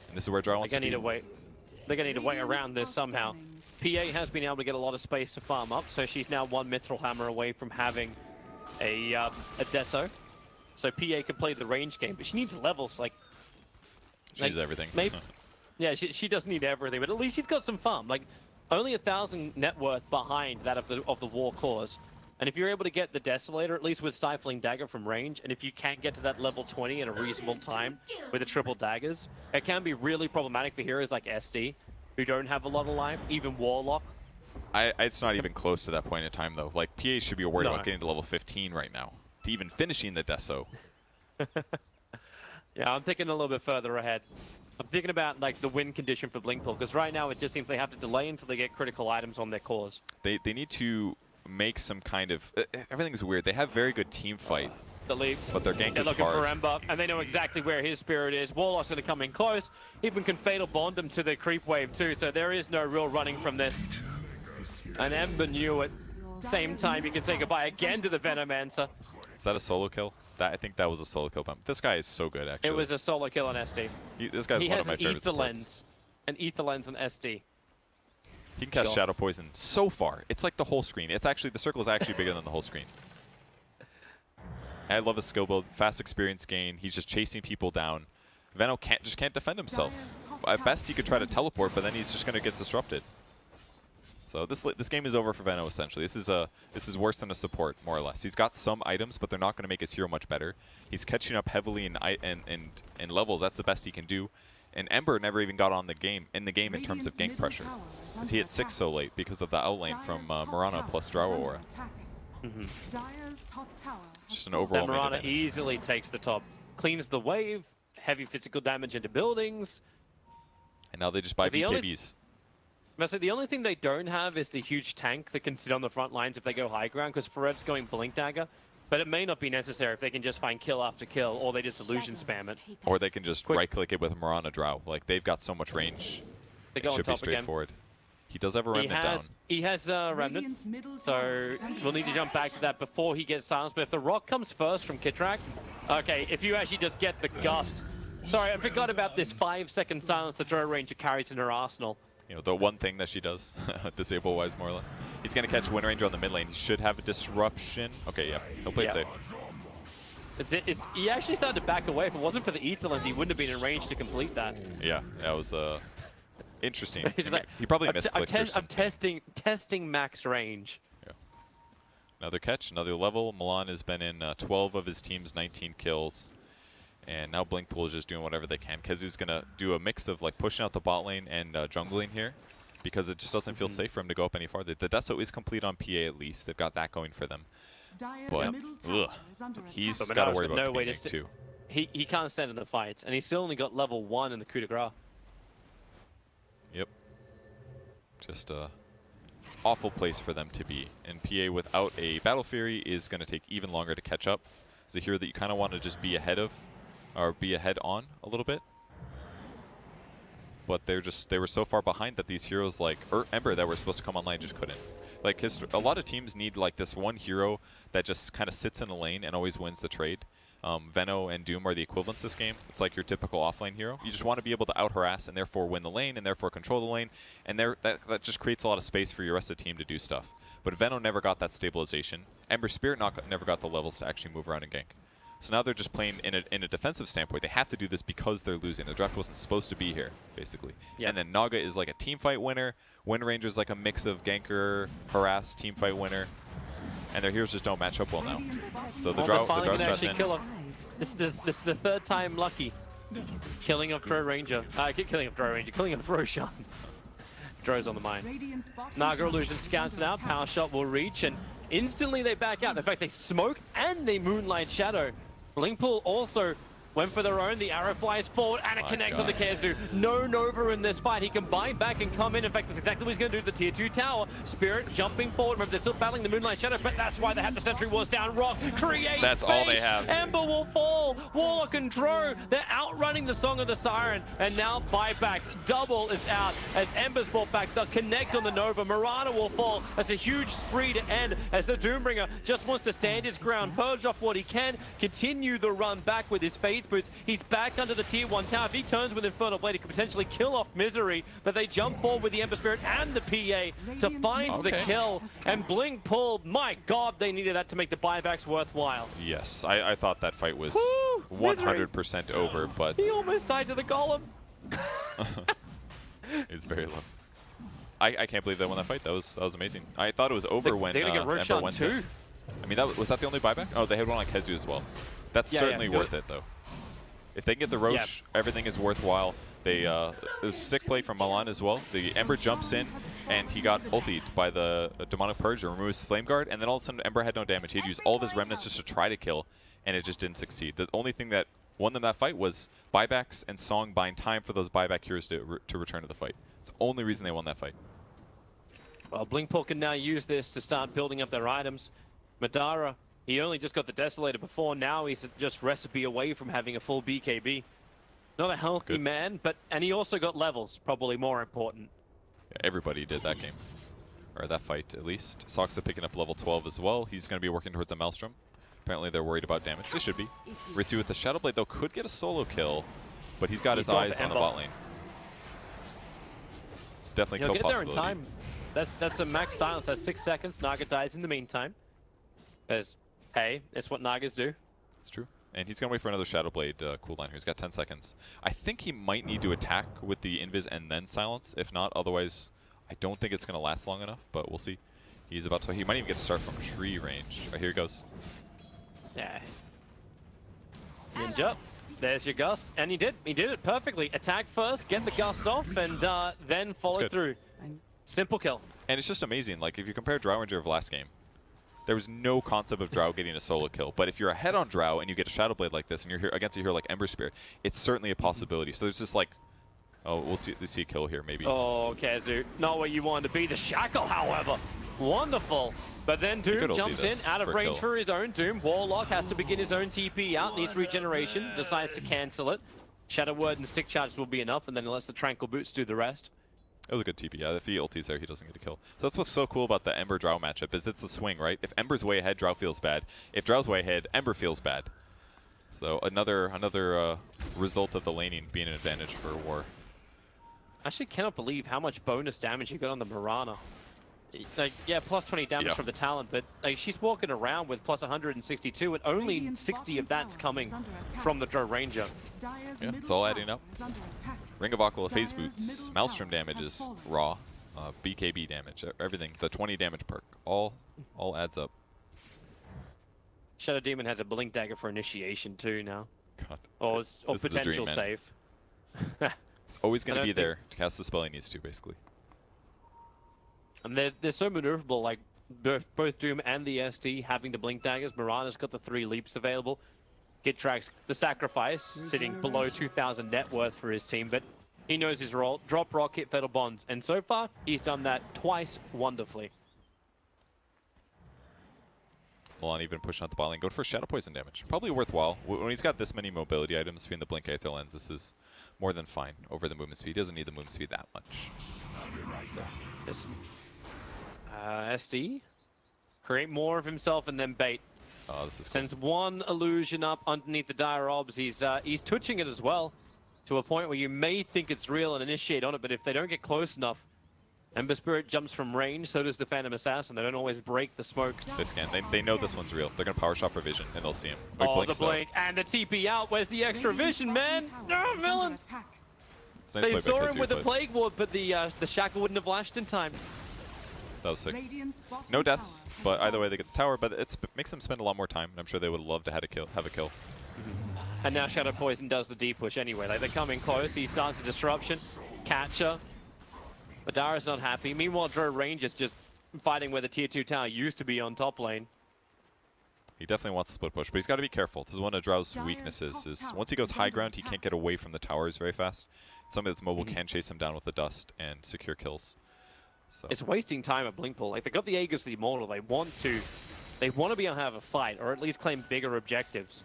B: And this is where Drow wants to be.
D: They're going to need to wait around this somehow. PA has been able to get a lot of space to farm up, so she's now 1 Mithril Hammer away from having a Deso. So PA can play the range game, but she needs levels. Like,
B: she's everything.
D: Maybe, yeah, she does need everything, but at least she's got some farm. Like, only 1,000 net worth behind that of the War Cause. And if you're able to get the Desolator, at least with Stifling Dagger from range, and if you can't get to that level 20 in a reasonable time with the triple daggers, it can be really problematic for heroes like SD, who don't have a lot of life, even Warlock.
B: It's not even close to that point in time, though. Like, PA should be worried about getting to level 15 right now, to even finishing the Deso.
D: Yeah, I'm thinking a little bit further ahead. I'm thinking about, like, the win condition for BlinkPool, because right now it just seems they have to delay until they get critical items on their cores.
B: They need to make some kind of... everything's weird. They have very good team fight. But their gank
D: They're
B: is
D: looking
B: hard.
D: for Ember, and they know exactly where his spirit is. Warlock's going to come in close. Even can Fatal Bond him to the creep wave too, so there is no real running from this. And Ember knew it. Same time, you can say goodbye again to the Venomancer.
B: Is that a solo kill? I think that was a solo kill bump. This guy is so good, actually.
D: It was a solo kill on SD.
B: This guy's one of my favorite supports.
D: An Ether Lens on SD.
B: He can cast Shadow Poison so far. It's like the whole screen. It's actually, the circle is actually bigger than the whole screen. I love his skill build, fast experience gain. He's just chasing people down. Veno just can't defend himself. At best, he could try to teleport, but then he's just going to get disrupted. So this game is over for Veno, essentially. This is worse than a support, more or less. He's got some items, but they're not going to make his hero much better. He's catching up heavily in levels. That's the best he can do. And Ember never even got on the game in terms of gank pressure, as he hit 6 so late because of the outlane from Mirana plus Drow Aura. Just an overall
D: Mirana easily takes the top, cleans the wave, heavy physical damage into buildings.
B: And now they just buy BKBs.
D: The only thing they don't have is the huge tank that can sit on the front lines if they go high ground, because Forev's going Blink Dagger. But it may not be necessary if they can just find kill after kill, or they just illusion spam it.
B: Or they can just right-click it with Mirana Drow. Like, they've got so much range.
D: They go
B: it should be straightforward. He does have a Remnant down.
D: He has Remnant, so we'll need to jump back to that before he gets silenced. But if the Rock comes first from Kitrak, okay, if you actually just get the Gust. Sorry, I forgot about this 5-second silence the Drow Ranger carries in her arsenal.
B: You know, the one thing that she does, disable-wise, more or less. He's going to catch Wind Ranger on the mid lane. He should have a disruption. Okay, yeah, he'll play it safe.
D: He actually started to back away. If it wasn't for the ether lens, he wouldn't have been in range to complete that.
B: Yeah, that was interesting.
D: He's like,
B: he probably misclicked or
D: I'm
B: something.
D: testing max range.
B: Yeah. Another catch, another level. Milan has been in 12 of his team's 19 kills. And now BlinkPool is just doing whatever they can. Kezu's going to do a mix of like pushing out the bot lane and jungling here, because it just doesn't feel safe for him to go up any farther. The Deso is complete on PA at least. They've got that going for them. But he's got to worry about no too.
D: He can't stand in the fights, and he's still only got level 1 in the coup de grace.
B: Yep. Just a awful place for them to be. And PA without a Battle Fury is going to take even longer to catch up. It's a hero that you kind of want to just be ahead of, or be ahead on a little bit. But they were so far behind that these heroes like Ember that were supposed to come online just couldn't. Like a lot of teams need like this one hero that just kind of sits in a lane and always wins the trade. Veno and Doom are the equivalents this game. It's like your typical offlane hero. You just want to be able to out-harass and therefore win the lane and therefore control the lane. And that just creates a lot of space for your rest of the team to do stuff. But Veno never got that stabilization. Ember Spirit never got the levels to actually move around and gank. So now they're just playing in a defensive standpoint. They have to do this because they're losing. The draft wasn't supposed to be here, basically. Yep. And then Naga is like a teamfight winner. Wind Ranger's like a mix of ganker, harass, teamfight winner. And their heroes just don't match up well now. So the draw starts in.
D: This is the third time lucky. Killing of Drow Ranger. Killing of Drow Ranger. Killing of Roshan. Drow's on the mind. Naga Illusion scouts now. Power Shot will reach, and instantly they back out. In fact, they smoke and they Moonlight Shadow. BlinkPool also went for their own. The arrow flies forward and it connects on the Kezu. No Nova in this fight. He can bind back and come in. In fact, that's exactly what he's going to do to the tier 2 tower. Spirit jumping forward. Remember, they're still battling the Moonlight Shadow, but that's why they have the Sentry Wars down. Rock creates
B: That's
D: space.
B: all they have.
D: Ember will fall. Warlock and Drow, they're outrunning the Song of the Siren. And now buybacks. Double is out as Ember's brought back. They'll connect on the Nova. Mirana will fall. That's a huge spree to end as the Doombringer just wants to stand his ground, purge off what he can, continue the run back with his Phase Boots. He's back under the tier 1 tower. If he turns with Infernal Blade, he could potentially kill off Misery, but they jump forward with the Ember Spirit and the PA to find the kill. And BlinkPool, my God, they needed that to make the buybacks worthwhile.
B: Yes, I thought that fight was 100% over, but
D: he almost died to the Golem.
B: It's very low. I can't believe they won that fight. That was amazing. I thought it was over when Ember went in. I mean, was that the only buyback? Oh, they had one on Kezu as well. That's certainly worth it, though. If they can get the Roche, everything is worthwhile. It was sick play from Milan as well. The Ember jumps in, and he got ultied by the Demonic Purge and removes Flame Guard, and then all of a sudden Ember had no damage. He'd used all of his remnants just to try to kill, and it just didn't succeed. The only thing that won them that fight was buybacks and Song buying time for those buyback heroes to return to the fight. It's the only reason they won that fight.
D: Well, BlinkPool can now use this to start building up their items. Madara, he only just got the Desolator before. Now he's just recipe away from having a full BKB. Not a healthy man, and he also got levels, probably more important.
B: Yeah, everybody did that game. Or that fight, at least. Soxa picking up level 12 as well. He's going to be working towards a Maelstrom. Apparently they're worried about damage. They should be. Ritsu with the Shadow Blade, though, could get a solo kill, but he's got his eyes on the bot lane. It's definitely kill possibility.
D: He'll get there in time. That's a max silence. That's 6 seconds. Naga dies in the meantime. Because, hey, it's what Nagas do.
B: It's true. And he's going to wait for another Shadow Blade cooldown here. He's got 10 seconds. I think he might need to attack with the Invis and then silence. If not, otherwise, I don't think it's going to last long enough, but we'll see. He's about to... He might even get to start from tree range. Right, here he goes.
D: Yeah. Ninja. There's your gust. And he did. He did it perfectly. Attack first, get the gust off, and then follow through. Simple kill.
B: And it's just amazing. Like, if you compare Drow Ranger of last game, there was no concept of Drow getting a solo kill. But if you're ahead on Drow and you get a Shadow Blade like this and you're here against a hero like Ember Spirit, it's certainly a possibility. So there's just like, oh, we'll see a kill here maybe.
D: Oh, Kezu. Not what you wanted to be. The Shackle, however. Wonderful. But then Doom jumps in, out of range for his own. Doom, Warlock has to begin his own TP out, needs regeneration, decides to cancel it. Shadow Word and Stick Charges will be enough, and then he lets the Tranquil Boots do the rest.
B: It was a good TP. Yeah, if he ultis there, he doesn't get a kill. So that's what's so cool about the Ember-Drow matchup, is it's a swing, right? If Ember's way ahead, Drow feels bad. If Drow's way ahead, Ember feels bad. So another result of the laning being an advantage for War.
D: I actually cannot believe how much bonus damage you got on the Mirana. Like, yeah, plus 20 damage from the talent, but like, she's walking around with plus 162, and only
E: Radiant's
D: 60 of
E: bottom
D: that's
E: tower
D: coming
E: is under attack.
D: from the Drow Ranger.
E: Dire's
B: Yeah,
E: middle
B: it's all
E: tower
B: adding up.
E: is under attack.
B: Ring of Aquila phase
E: Dire's
B: boots,
E: middle
B: Maelstrom
E: tower
B: damage
E: has
B: is
E: fallen.
B: raw, BKB damage, everything. The 20 damage perk, all adds up.
D: Shadow Demon has a Blink Dagger for initiation too now.
B: God.
D: Or
B: This is the
D: potential
B: dream, man.
D: save.
B: It's always going
D: I
B: to be
D: don't think-
B: there to cast the spell he needs to, basically.
D: And they're so maneuverable, like both Doom and the SD having the Blink Daggers. Mirana's got the 3 leaps available. Gitrax, the sacrifice, sitting below 2,000 net worth for his team, but he knows his role. Drop Rocket, Fatal Bonds, and so far, he's done that twice wonderfully.
B: Milan even pushing out the bot lane, going for Shadow Poison damage. Probably worthwhile. When he's got this many mobility items between the Blink Aether Lens, this is more than fine over the movement speed. He doesn't need the movement speed that much.
D: So, this SD, create more of himself and then bait.
B: Oh, this is cool.
D: Sends one illusion up underneath the Dire Obs. He's twitching it as well, to a point where you may think it's real and initiate on it, but if they don't get close enough, Ember Spirit jumps from range, so does the Phantom Assassin. They don't always break the smoke.
B: They scan. They know this one's real. They're going to power shot for vision, and they'll see him.
D: Oh, the blink and the TP out. Where's the extra vision, man? No, villain!
B: It's nice
D: They
B: play by
D: saw him
B: Kazoo,
D: with the
B: but
D: Plague Ward, but the Shackle wouldn't have lashed in time.
B: that was sick.
E: Radiant's bottom
B: No deaths,
E: tower has
B: but either
E: fallen.
B: way they get the tower, but it makes them spend a lot more time, and I'm sure they would love to have a kill.
D: And now Shadow Poison does the deep push anyway. Like, they're coming close. He starts the disruption. Catcher. But Dara's not happy. Meanwhile, Drow Ranger's just fighting where the tier 2 tower used to be on top lane.
B: He definitely wants to split push, but he's got to be careful. This is one of Drow's
E: Dire's
B: weaknesses,
E: top
B: is
E: tower
B: once he goes
E: is
B: high
E: under
B: ground, he
E: attack.
B: can't get away from the towers very fast. Somebody that's mobile can chase him down with the dust and secure kills. So
D: It's wasting time at BlinkPool. Like, they got the Aegis the Immortal. They want to be able to have a fight, or at least claim bigger objectives.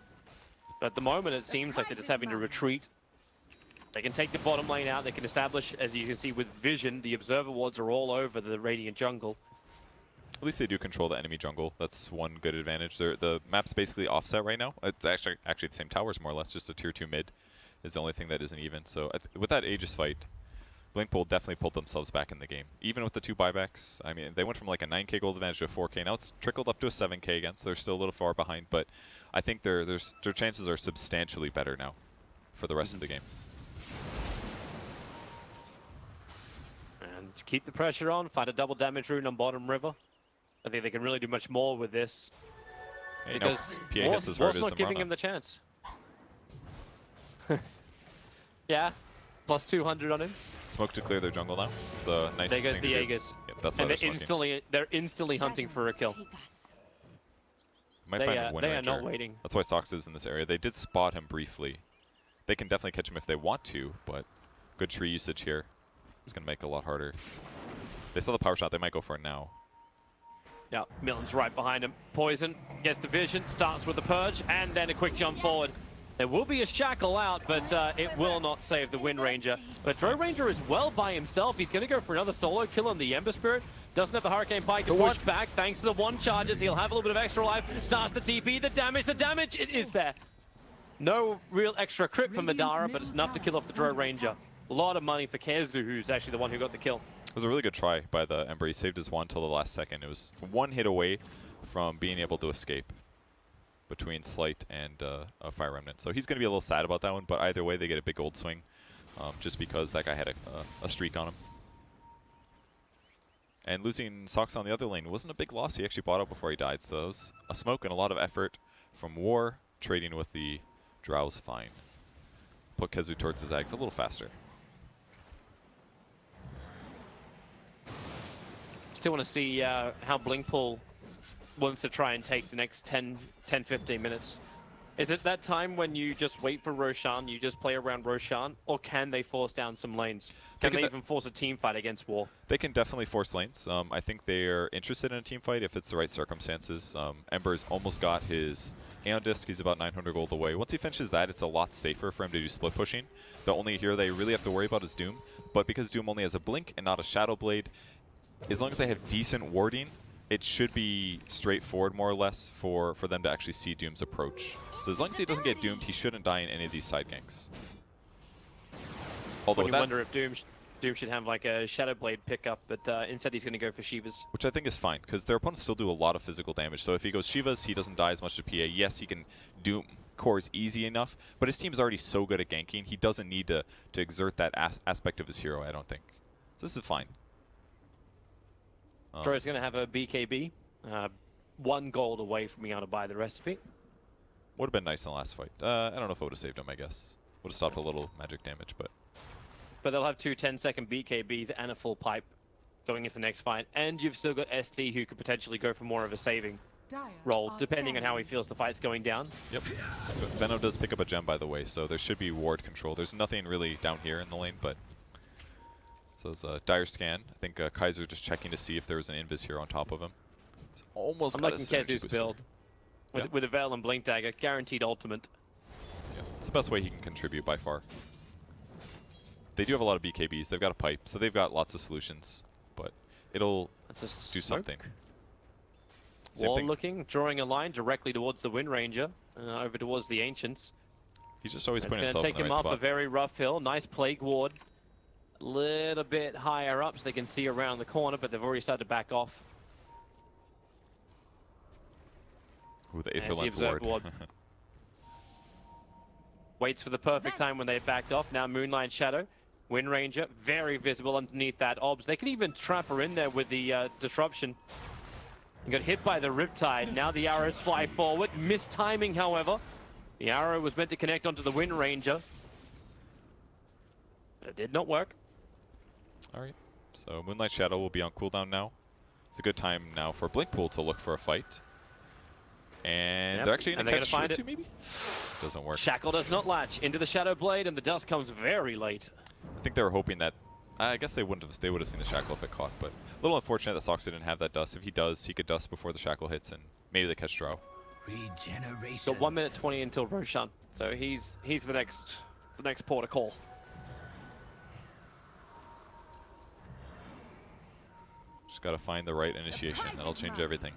D: But at the moment, it seems like they're just having to retreat. They can take the bottom lane out. They can establish, as you can see with Vision, the Observer Wards are all over the Radiant jungle.
B: at least they do control the enemy jungle. That's one good advantage. The map's basically offset right now. It's actually the same towers, more or less. Just a tier 2 mid is the only thing that isn't even. So with that Aegis fight, BlinkPool definitely pulled themselves back in the game. Even with the 2 buybacks, I mean, they went from like a 9k gold advantage to a 4k. Now it's trickled up to a 7k again, so they're still a little far behind. But I think their chances are substantially better now for the rest of the game.
D: And keep the pressure on. Find a double damage rune on bottom river. I think they can really do much more with this.
B: Yeah, you know,
D: Because
B: PA hits as hard
D: War's
B: as
D: not giving
B: Zamrana.
D: him the chance. Yeah, plus 200 on him.
B: Smoke to clear their jungle now. It's a nice
D: There goes
B: thing to
D: the
B: do.
D: Aegis.
B: Yep, that's why
D: And
B: they're
D: they're instantly hunting for a kill.
B: Might
D: They,
B: find a
D: they are
B: Ranger.
D: not waiting.
B: That's why Sox is in this area. They did spot him briefly. They can definitely catch him if they want to, but good tree usage here. It's going to make it a lot harder. They saw the power shot. They might go for it now.
D: Yeah, Milton's right behind him. Poison gets the vision, starts with the purge, and then a quick jump forward. There will be a shackle out, but it will not save the Wind Ranger. But Drow Ranger is well by himself. He's going to go for another solo kill on the Ember Spirit. Doesn't have the Hurricane Pike to push back. Thanks to the 1 charges, he'll have a little bit of extra life. Starts the TP, the damage, it is there. No real extra crit from Madara, but it's enough to kill off the Drow Ranger. A lot of money for Kezu, who's actually the one who got the kill.
B: It was a really good try by the Ember. He saved his wand till the last second. It was 1 hit away from being able to escape between Slight and a Fire Remnant. So he's going to be a little sad about that one, but either way, they get a big gold swing just because that guy had a streak on him. And losing Sox on the other lane wasn't a big loss. He actually bought out before he died, so it was a smoke and a lot of effort from War, trading with the Drow's fine. Put Kezu towards his Ags a little faster.
D: Still want to see how BlinkPool wants to try and take the next 10-15 minutes. Is it that time when you just wait for Roshan, you just play around Roshan, or can they force down some lanes? Can they even force a team fight against War?
B: They can definitely force lanes. I think they're interested in a team fight if it's the right circumstances. Ember's almost got his Aeon Disc. He's about 900 gold away. Once he finishes that, it's a lot safer for him to do split pushing. The only hero they really have to worry about is Doom. But because Doom only has a blink and not a Shadow Blade, as long as they have decent warding, it should be straightforward more or less for them to actually see Doom's approach. So as long as he doesn't get doomed, he shouldn't die in any of these side ganks. Although
D: When you wonder if Doom Doom should have like a Shadow Blade pickup, but instead he's going to go for Shivas.
B: Which I think is fine, because their opponents still do a lot of physical damage. So if he goes Shivas, he doesn't die as much to PA. Yes, he can Doom cores easy enough, but his team is already so good at ganking, he doesn't need to exert that aspect of his hero, I don't think. So this is fine.
D: Troy's going to have a BKB. 1 gold away from being able to buy the recipe.
B: Would have been nice in the last fight. I don't know if it would have saved him, I guess. Would have stopped a little magic damage, but...
D: But they'll have 2 10-second BKBs and a full pipe going into the next fight. And you've still got ST who could potentially go for more of a saving role, depending on how he feels the fight's going down.
B: Yep. Venno does pick up a gem, by the way, so there should be ward control. There's nothing really down here in the lane, but... So it's a dire scan. I think Kaiser just checking to see if there was an invis here on top of him. It's almost
D: I'm
B: got
D: liking
B: a synergy
D: Kezu's
B: booster.
D: build. With a Veil and Blink Dagger, guaranteed ultimate.
B: Yeah, it's the best way he can contribute by far. They do have a lot of BKBs. They've got a pipe, so they've got lots of solutions. But it'll do something.
D: Wall looking, drawing a line directly towards the Wind Ranger, over towards the Ancients.
B: He's just always putting
D: It's
B: himself
D: going to take
B: in the
D: him
B: right
D: up
B: spot.
D: a very rough hill. Nice Plague Ward. A little bit higher up so they can see around the corner, but they've already started to back off.
B: Ooh, the
D: As
B: Aether
D: the
B: Lens
D: Observe
B: ward.
D: Ward waits for the perfect time when they backed off. Now Moonlight Shadow. Wind Ranger, very visible underneath that obs. They can even trap her in there with the disruption. He got hit by the Riptide. Now the arrows fly forward. Missed timing, however. The arrow was meant to connect onto the Wind Ranger. But it did not work.
B: Alright, so Moonlight Shadow will be on cooldown now. It's a good time now for BlinkPool to look for a fight. And
D: Yep,
B: they're actually going to catch
D: find
B: Shiva
D: it.
B: too, maybe? Doesn't work.
D: Shackle does not latch into the Shadow Blade, and the dust comes very late.
B: I think they were hoping that... I guess they would have seen the Shackle if it caught, but a little unfortunate that Sox didn't have that dust. If he does, he could dust before the Shackle hits, and maybe they catch Drow.
E: Regeneration.
D: Got 1 minute 20 until Roshan, so he's the next port of call.
B: Just got to find the right initiation. That'll change everything.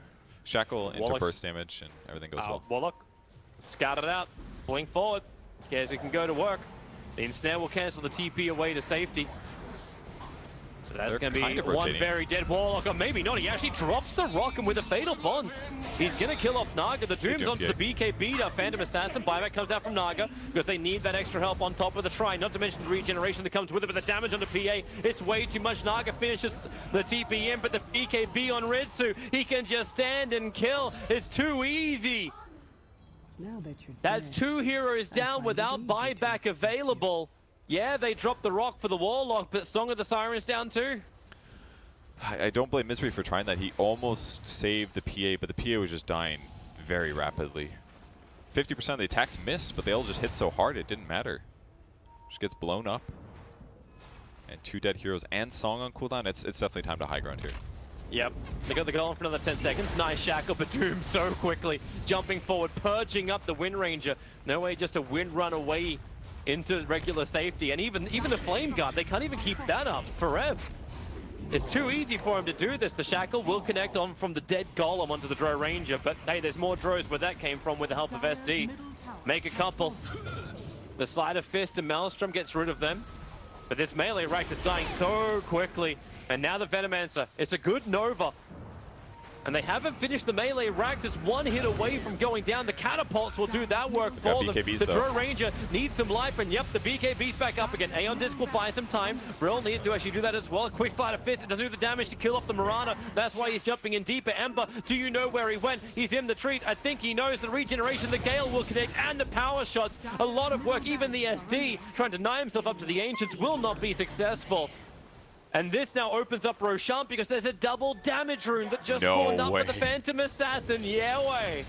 B: Shackle into
D: Warlock's-
B: burst damage, and everything goes well.
D: Warlock, scout it out, blink forward. Kezu can go to work. The ensnare will cancel the TP away to safety. So that's
B: They're
D: going to
B: kind
D: be
B: of
D: one
B: rotating.
D: very dead Warlock, or maybe not. He actually drops the rock, and with a Fatal Bond, he's going to kill off Naga. The Doom's onto the BKB. Phantom Assassin. Buyback comes out from Naga because they need that extra help on top of the Shrine, not to mention the regeneration that comes with it, but the damage on the PA, it's way too much. Naga finishes the TP in, but the BKB on Ritsu, he can just stand and kill. It's too easy.
E: Now that you're
D: That's
E: dead,
D: 2 heroes down
E: find it
D: without
E: easy to
D: buyback
E: respect you.
D: available. Yeah, they dropped the rock for the Warlock, but Song of the Sirens down too.
B: I don't blame Misery for trying that. He almost saved the PA, but the PA was just dying very rapidly. 50% of the attacks missed, but they all just hit so hard it didn't matter. Just gets blown up. And 2 dead heroes and Song on cooldown. It's definitely time to high ground here.
D: Yep, they got the goal for another 10 seconds. Nice Shackle, but Doom so quickly jumping forward, purging up the Wind Ranger. No way just to wind run away into regular safety. And even the Flame Guard, they can't even keep that up forever. It's too easy for him to do this. The Shackle will connect on from the dead Golem onto the Drow Ranger, but hey, there's more Drows where that came from with the help of SD. Make a couple. The Sleight of Fist and Maelstrom gets rid of them. But this melee Rax is dying so quickly. And now the Venomancer. It's a good Nova. And they haven't finished the melee Rax. It's 1 hit away from going down. The catapults will do that work for them.
B: BKBs
D: The
B: though.
D: Drow Ranger needs some life, and yep, the BKB's back up again. Aeon Disc will buy some time. Brill needs to actually do that as well. A quick Sleight of Fist. It doesn't do the damage to kill off the Mirana. That's why he's jumping in deeper. Ember, do you know where he went? He's in the treat. I think he knows the regeneration. The Gale will connect, and the power shots. A lot of work. Even the SD trying to deny himself up to the Ancients will not be successful. And this now opens up Roshan because there's a double damage rune that just spawned up
B: way.
D: for the Phantom Assassin. Yeah, way.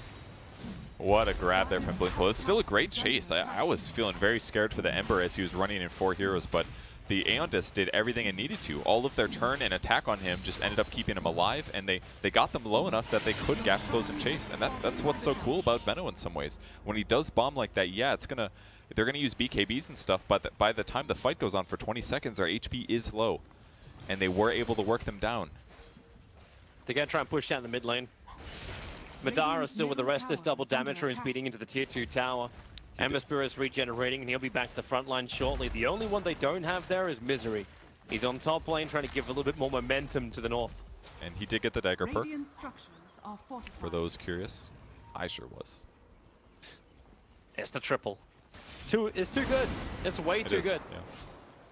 B: What a grab there from BlinkPool. It's still a great chase. I was feeling very scared for the Ember as he was running in 4 heroes, but the Aeon Disc did everything it needed to. All of their turn and attack on him just ended up keeping him alive, and they got them low enough that they could gap close and chase. And that's what's so cool about Venno in some ways. When he does bomb like that, yeah, they're gonna use BKBs and stuff, but by the time the fight goes on for 20 seconds, their HP is low. And they were able to work them down.
D: They're going to try and push down the mid lane. Madara still with the rest of this double damage runes beating into the tier 2 tower. Ember Spirit is regenerating, and he'll be back to the front line shortly. The only one they don't have there is Misery. He's on top lane trying to give a little bit more momentum to the north.
B: And he did get the dagger perk,
F: Radiant structures are fortified.
B: for those curious. I sure was.
D: It's the triple. It's too good. It's way too good.
B: Yeah.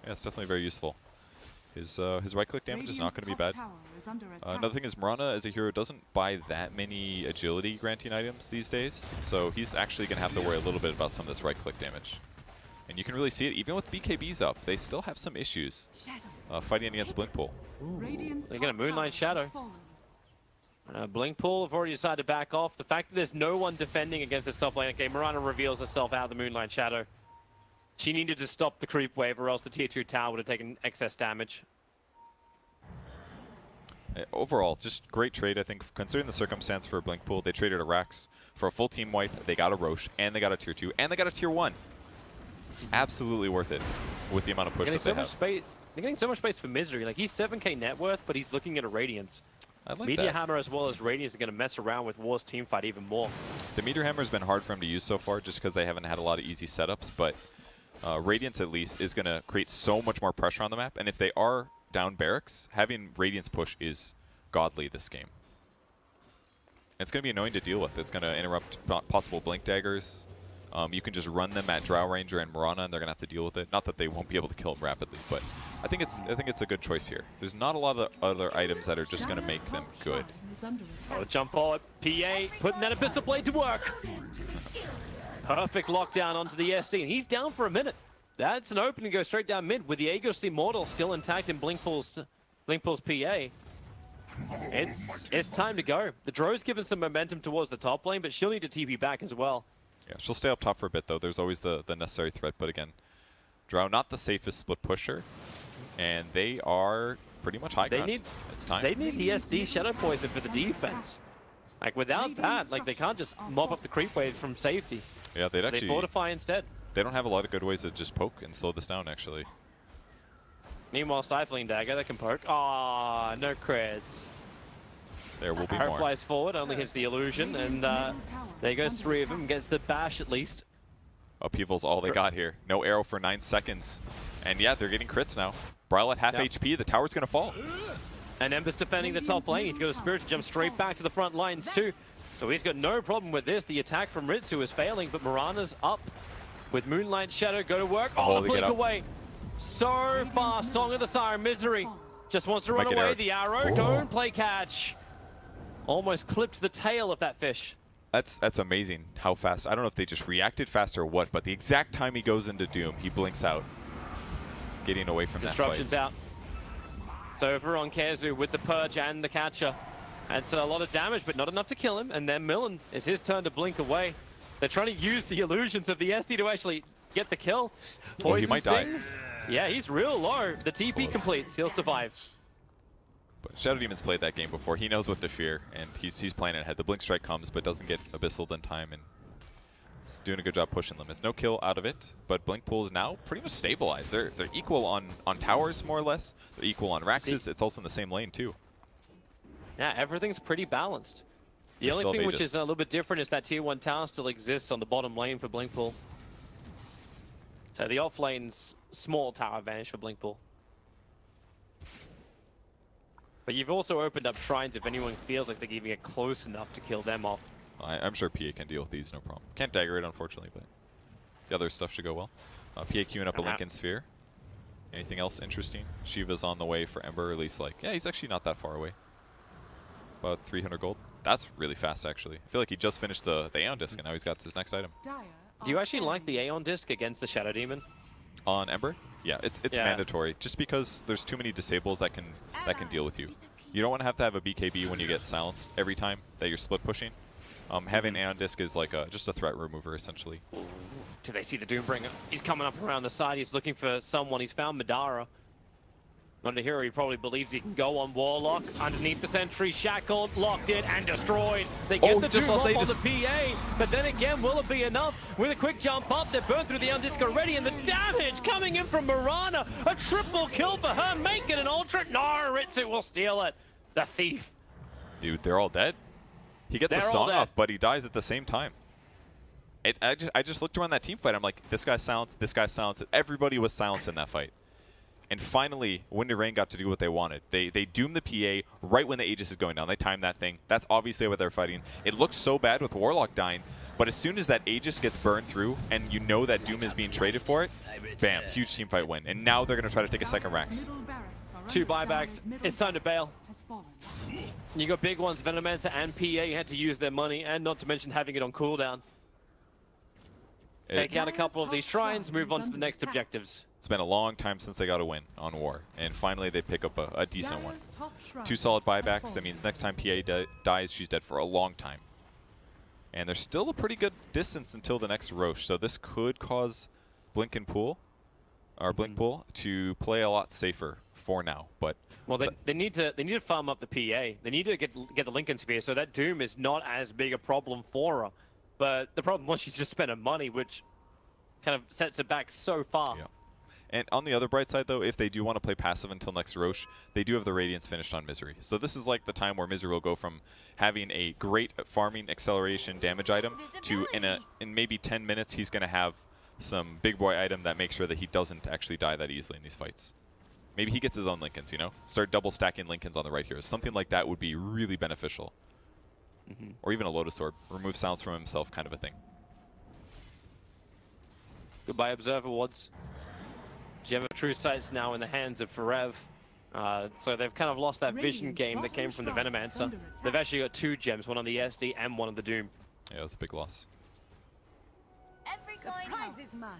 B: Yeah, it's definitely very useful. His right-click damage is not going to be bad. Another thing is Mirana as a hero doesn't buy that many agility granting items these days, so he's actually going to have to worry a little bit about some of this right-click damage. And you can really see it, even with BKBs up, they still have some issues fighting against BlinkPool.
D: They get a Moonlight Shadow. BlinkPool have already decided to back off. The fact that there's no one defending against this top lane, okay, Mirana reveals herself out of the Moonlight Shadow. She needed to stop the creep wave or else the tier 2 tower would have taken excess damage.
B: Overall, just great trade, I think, considering the circumstance for BlinkPool. They traded a Rax for a full team wipe, they got a Roche, and they got a tier 2, and they got a tier 1. Absolutely worth it with the amount of push that they have.
D: They're getting so much space for Misery. Like, he's 7k net worth, but he's looking at a Radiance.
B: I like
D: Meteor
B: that.
D: Hammer as well as Radiance are going to mess around with War's teamfight even more.
B: The Meteor Hammer has been hard for him to use so far just because they haven't had a lot of easy setups, but Radiance at least is going to create so much more pressure on the map, and if they are down barracks, having Radiance push is godly this game. It's going to be annoying to deal with. It's going to interrupt possible Blink daggers. You can just run them at Drow Ranger and Mirana, and they're going to have to deal with it. Not that they won't be able to kill them rapidly, but I think it's a good choice here. There's not a lot of other items that are just going to make them good.
D: Oh, jump forward. PA putting that Abyssal Blade to work. Perfect lockdown onto the SD, and he's down for a minute. That's an opening to go straight down mid with the Aegis Immortal still intact in BlinkPool's PA. It's time to go. The Dro's given some momentum towards the top lane, but she'll need to TP back as well.
B: Yeah, she'll stay up top for a bit, though. There's always the necessary threat. But again, Drow, not the safest split pusher. And they are pretty much high ground. It's time.
D: They need the SD Shadow Poison for the defense. Like, without that, like, they can't just mop up the creep wave from safety.
B: Yeah, they'd actually...
D: They fortify instead.
B: They don't have a lot of good ways to just poke and slow this down, actually.
D: Meanwhile, Stifling Dagger, that can poke. Ah, no creds.
B: There will be
D: Arrow
B: more.
D: flies forward, only hits the illusion, and there goes 3 of them, gets the bash at least.
B: Upheaval's all they got here. No arrow for 9 seconds. And yeah, they're getting crits now. Brawl at half HP, the tower's gonna fall.
D: And Ember's defending the top lane. He's got a Spirit to jump straight back to the front lines too. So he's got no problem with this. The attack from Ritsu is failing, but Mirana's up with Moonlight Shadow. Go to work. Oh, the blink away. So fast. Song of the Siren. Misery just wants to run away. The arrow. Don't play catch. Almost clipped the tail of that fish.
B: That's amazing how fast. I don't know if they just reacted fast or what, but the exact time he goes into Doom, he blinks out, getting away from
D: Disruption's
B: that fight.
D: out. So over on Kezu with the Purge and the Catcher. That's a lot of damage, but not enough to kill him. And then Millen, it's his turn to blink away. They're trying to use the illusions of the SD to actually get the kill. Poison
B: he might
D: Sting.
B: die.
D: Yeah, he's real low. The TP completes. He'll survive.
B: But Shadow Demon's played that game before. He knows what to fear, and he's playing it ahead. The Blink Strike comes, but doesn't get Abyssal in time, and he's doing a good job pushing them. There's no kill out of it, but BlinkPool is now pretty much stabilized. They're equal on towers, more or less. They're equal on Raxes. It's also in the same lane, too.
D: Yeah, everything's pretty balanced. The only thing which is a little bit different is that tier 1 tower still exists on the bottom lane for BlinkPool. So the off lane's small tower advantage for BlinkPool. But you've also opened up shrines if anyone feels like they're giving it close enough to kill them off.
B: I'm sure PA can deal with these, no problem. Can't dagger it, unfortunately, but the other stuff should go well. PA queuing up a Lincoln Sphere. Anything else interesting? Shiva's on the way for Ember, at least, like, yeah, he's actually not that far away. About 300 gold. That's really fast, actually. I feel like he just finished the Aeon Disc, and now he's got this next item.
D: Do you actually like the Aeon Disc against the Shadow Demon?
B: On Ember? Yeah, it's mandatory. Just because there's too many disables that can deal with you. You don't want to have a BKB when you get silenced every time that you're split pushing. Having Aeon Disc is like just a threat remover, essentially.
D: Do they see the Doombringer? He's coming up around the side. He's looking for someone. He's found Madara. Not a hero. He probably believes he can go on Warlock. Underneath the sentry, shackled, locked in, and destroyed. They get the Doom off on the PA, but then again, will it be enough? With a quick jump up, they're burned through the Aeon Disc already, and the damage coming in from Mirana. A triple kill for her, making an ultra. No, Ritsu will steal it. The thief.
B: Dude, they're all dead. He gets a song off, but he dies at the same time. I just looked around that team fight. I'm like, this guy's silenced, this guy's silenced. Everybody was silenced in that fight. And finally, Wind and Rain got to do what they wanted. They doomed the PA right when the Aegis is going down. They timed that thing. That's obviously what they're fighting. It looks so bad with Warlock dying, but as soon as that Aegis gets burned through and you know that Doom is being traded for it, bam, huge team fight win. And now they're going to try to take a second Rax.
D: 2 buybacks. It's time to bail. You got big ones, Venomancer and PA had to use their money, and not to mention having it on cooldown. Take out a couple of these shrines, move on to the next objectives.
B: It's been a long time since they got a win on War, and finally they pick up a decent one. 2 solid buybacks. That means next time PA dies, she's dead for a long time. And there's still a pretty good distance until the next Roche, so this could cause BlinkPool to play a lot safer for now. But
D: well, they need to farm up the PA. They need to get the Lincoln Sphere, so that Doom is not as big a problem for her. But the problem was she's just spent her money, which kind of sets it back so far.
B: Yeah. And on the other bright side, though, if they do want to play passive until next Roche, they do have the Radiance finished on Misery. So this is like the time where Misery will go from having a great farming acceleration damage item to in maybe 10 minutes he's going to have some big boy item that makes sure that he doesn't actually die that easily in these fights. Maybe he gets his own Lincolns, you know? Start double stacking Lincolns on the right here. Something like that would be really beneficial. Or even a Lotus Orb. Remove silence from himself kind of a thing.
D: Goodbye, Observer Wards. Gem of True Sight's now in the hands of Forev. So they've kind of lost that vision game that came from the Venomancer. They've actually got 2 gems, one on the SD and one on the Doom.
B: Yeah, that's a big loss.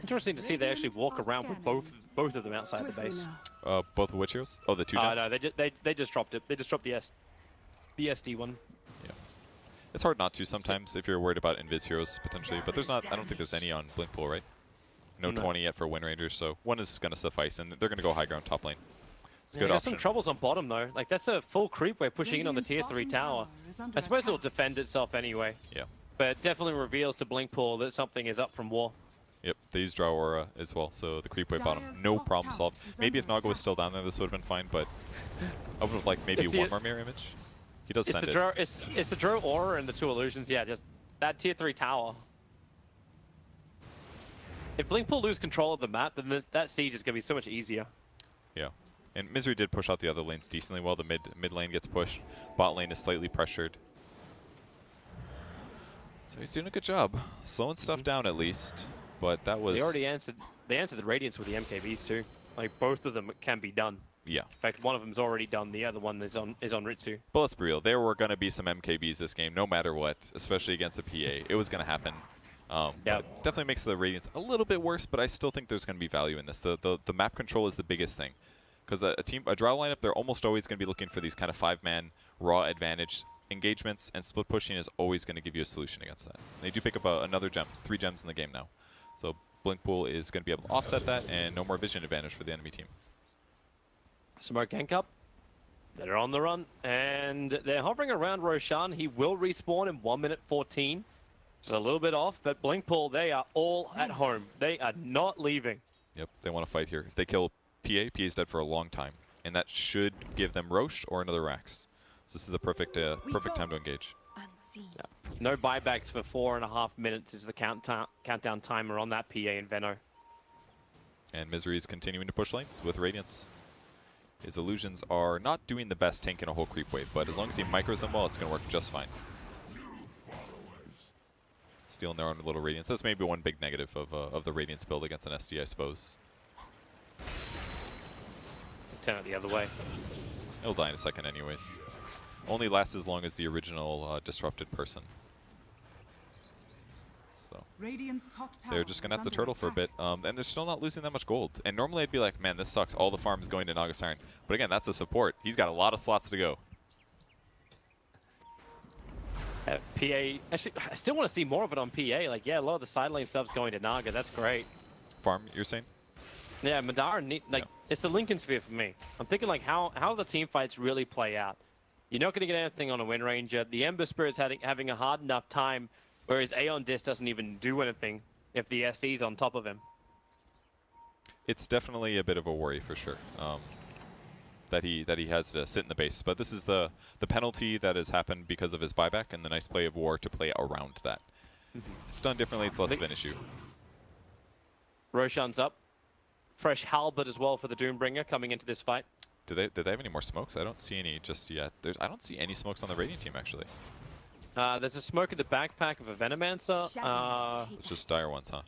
D: Interesting to see they actually walk around with both of them outside the base.
B: Both Witch Heroes? Oh, the 2 gems?
D: No, they just dropped it. They just dropped the SD one.
B: Yeah. It's hard not to sometimes if you're worried about Invis Heroes potentially, but there's not. I don't think there's any on BlinkPool, right? No 20 yet for Wind Rangers, so one is going to suffice, and they're going to go high ground top lane. It's a good option.
D: Some troubles on bottom, though. Like, that's a full creep we're pushing in on the tier 3 tower. I suppose it'll defend itself anyway.
B: Yeah.
D: But it definitely reveals to BlinkPool that something is up from War.
B: Yep, they use Drow Aura as well, so the creep wave bottom, no problem solved. Maybe if Naga was still down there, this would have been fine, but I would have liked maybe one more mirror image. He does send it.
D: It's the Drow Aura and the 2 illusions, yeah, just that tier 3 tower. If BlinkPool lose control of the map, then that siege is going to be so much easier.
B: Yeah. And Misery did push out the other lanes decently well. The mid lane gets pushed. Bot lane is slightly pressured. So he's doing a good job. Slowing stuff down at least. But that was...
D: They answered the Radiance with the MKBs too. Like, both of them can be done.
B: Yeah.
D: In fact, one of them's already done. The other one is on Ritsu.
B: But let's be real. There were going to be some MKBs this game, no matter what, especially against a PA. It was going to happen.
D: Yeah.
B: Definitely makes the Radiance a little bit worse, but I still think there's going to be value in this. The map control is the biggest thing. Because a Drow lineup, they're almost always going to be looking for these kind of 5-man raw advantage engagements, and split pushing is always going to give you a solution against that. They do pick up another gem, 3 gems in the game now. So BlinkPool is going to be able to offset that, and no more vision advantage for the enemy team.
D: Smoke gank up. They're on the run, and they're hovering around Roshan. He will respawn in 1 minute 14. It's a little bit off, but BlinkPool, they are all at home. They are not leaving.
B: Yep, they want to fight here. If they kill PA is dead for a long time, and that should give them Roche or another Rax. So this is the perfect time to engage.
D: Yeah. No buybacks for 4.5 minutes is the countdown timer on that PA and Veno.
B: And Misery is continuing to push lanes with Radiance. His illusions are not doing the best tanking a whole creep wave, but as long as he micros them well, it's going to work just fine. Stealing their own little Radiance. That's maybe one big negative of the Radiance build against an SD, I suppose.
D: Turn it the other way.
B: It'll die in a second anyways. Only lasts as long as the original disrupted person. So they're just going to have to turtle for a bit. And they're still not losing that much gold. And normally I'd be like, man, this sucks. All the farm is going to Naga Siren. But again, that's a support. He's got a lot of slots to go.
D: PA, actually, I still want to see more of it on PA. Like, yeah, a lot of the side lane stuff's going to Naga. That's great.
B: Farm, you're saying?
D: Yeah, Madara, it's the Lincoln Sphere for me. I'm thinking, like, how the team fights really play out. You're not going to get anything on a Wind Ranger. The Ember Spirit's having a hard enough time, whereas Aeon Disc doesn't even do anything if the SC's on top of him.
B: It's definitely a bit of a worry for sure. That he has to sit in the base. But this is the penalty that has happened because of his buyback and the nice play of War to play around that. If it's done differently, it's less of an issue.
D: Roshan's up. fresh halberd as well for the Doombringer coming into this fight.
B: Did they have any more smokes? I don't see any just yet. I don't see any smokes on the Radiant team, actually.
D: There's a smoke in the backpack of a Venomancer.
B: It's just dire ones, huh?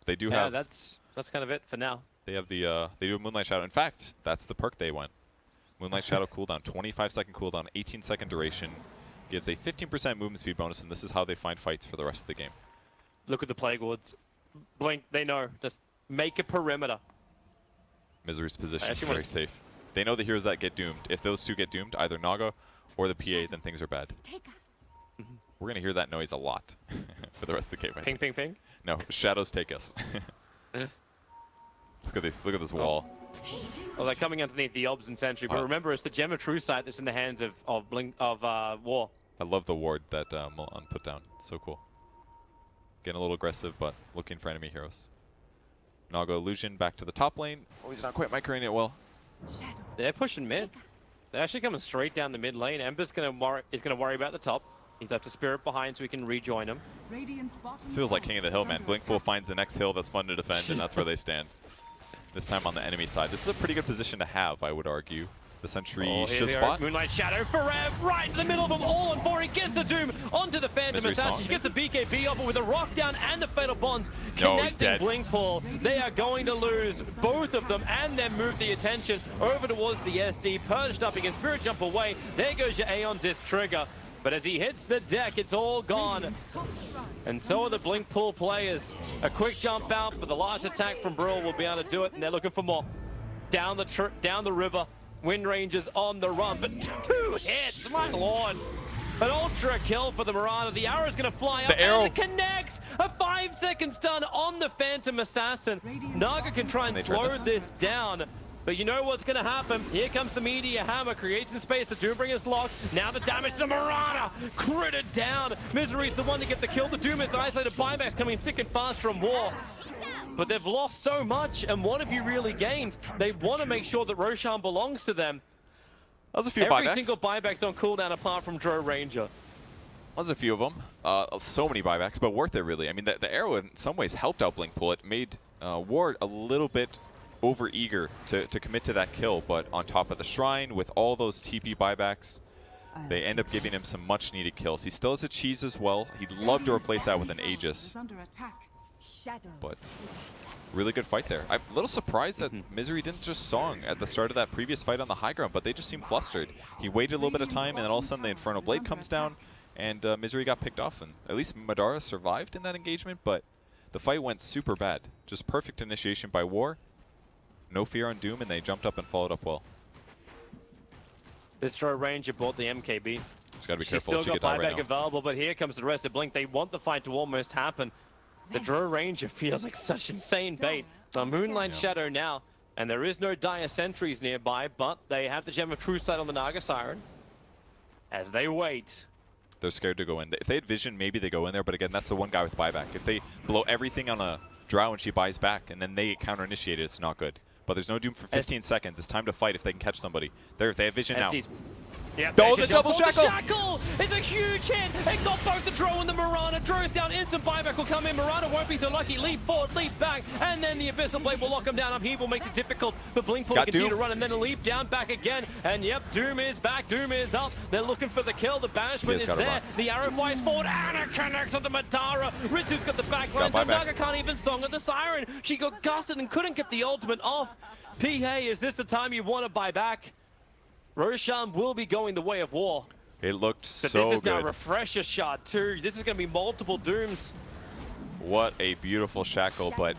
B: They do
D: Yeah,
B: have...
D: that's kind of it for now.
B: They have the... they do a Moonlight Shadow. In fact, that's the perk they went. Moonlight Shadow cooldown, 25-second cooldown, 18-second duration. Gives a 15% movement speed bonus, and this is how they find fights for the rest of the game.
D: Look at the Plague Wards. Blink, they know. Just make a perimeter.
B: Misery's position is very safe. They know the heroes that get doomed. If those two get doomed, either Naga or the PA, then things are bad. We're going to hear that noise a lot for the rest of the game.
D: Ping, ping, ping?
B: No, shadows take us. Look at this wall.
D: Well, they're coming underneath the Obs and Sentry, but remember, it's the Gem of True Sight that's in the hands of War.
B: I love the ward that Mulan put down. So cool. Getting a little aggressive, but looking for enemy heroes. Naga Illusion back to the top lane. Oh, he's not quite microing it well.
D: They're pushing mid. They're actually coming straight down the mid lane. Ember's is gonna worry about the top. He's left a Spirit behind so we can rejoin him.
B: This feels like King of the Hill, man. BlinkPool finds the next hill that's fun to defend, and that's where they stand. This time on the enemy side. This is a pretty good position to have, I would argue. The Sentry should spot.
D: Moonlight Shadow, Forever, right in the middle of them, all on 4. He gets the Doom onto the Phantom Assassin. He gets the BKB off with a Rock Down and the Fatal Bonds. Connecting BlinkPool. They are going to lose both of them and then move the attention over towards the SD. Purged up, he can Spirit Jump away. There goes your Aeon Disc Trigger. But as he hits the deck, it's all gone. And so are the BlinkPool players. A quick jump out, but the last attack from Brill will be able to do it, and they're looking for more. Down the river. Wind Rangers on the run, but 2 hits, my lord. An ultra kill for the Mirana. The arrow is going to fly up, and it connects. A 5-second stun on the Phantom Assassin. Naga can try and slow this down. But you know what's going to happen. Here comes the Meteor Hammer, creates some space. The Doombringer's locked. Now the damage to the Mirana. Critted down. Misery's the one to get the kill. The Doom is isolated. Buybacks coming thick and fast from War. But they've lost so much, and what have you really gained? They want to make sure that Roshan belongs to them.
B: That was a few buybacks.
D: Every single buyback's on cooldown apart from Drow Ranger.
B: That was a few of them. So many buybacks, but worth it, really. I mean, the arrow in some ways helped out BlinkPool. It made Ward a little bit over-eager to commit to that kill, but on top of the Shrine, with all those TP buybacks, they end up giving him some much-needed kills. He still has a cheese as well. He'd love to replace that with an Aegis. But really good fight there. I'm a little surprised that Misery didn't just song at the start of that previous fight on the high ground, but they just seemed flustered. He waited a little bit of time, and then all of a sudden the Infernal Blade comes down, and Misery got picked off. And at least Madara survived in that engagement, but the fight went super bad. Just perfect initiation by War. No fear on Doom, and they jumped up and followed up well.
D: This Drow Ranger bought the MKB.
B: She's got to be careful.
D: She's still got buyback
B: right now.
D: available, but here comes the rest of Blink. They want the fight to almost happen. The Drow Ranger feels like such insane bait. The Moonlight Shadow now, and there is no dire sentries nearby, but they have the Gem of True Sight on the Naga Siren. As they wait.
B: They're scared to go in. If they had vision, maybe they go in there, but again, that's the one guy with buyback. If they blow everything on a Drow and she buys back, and then they counter-initiate it, it's not good. But there's no Doom for 15 seconds. It's time to fight if they can catch somebody. They have vision now.
D: Yep,
B: oh, the double shackle!
D: The shackle! It's a huge hit! It got both the Drow and the Mirana. Drow's down, instant buyback will come in. Mirana won't be so lucky. Leap forward, leap back, and then the Abyssal Blade will lock him down. Upheaval makes it difficult for BlinkPool to continue to run, and then a leap down, back again. And yep, Doom is back, Doom is up. They're looking for the kill. The banishment is there. The arrow flies forward, and it connects onto Madara. Ritsu's got the backline, so Naga can't even song at the Siren. She got gusted and couldn't get the ultimate off. PA, is this the time you want to buy back? Roshan will be going the way of War.
B: It looked
D: so
B: good.
D: This is now a refresher shot too. This is going to be multiple Dooms.
B: What a beautiful shackle, but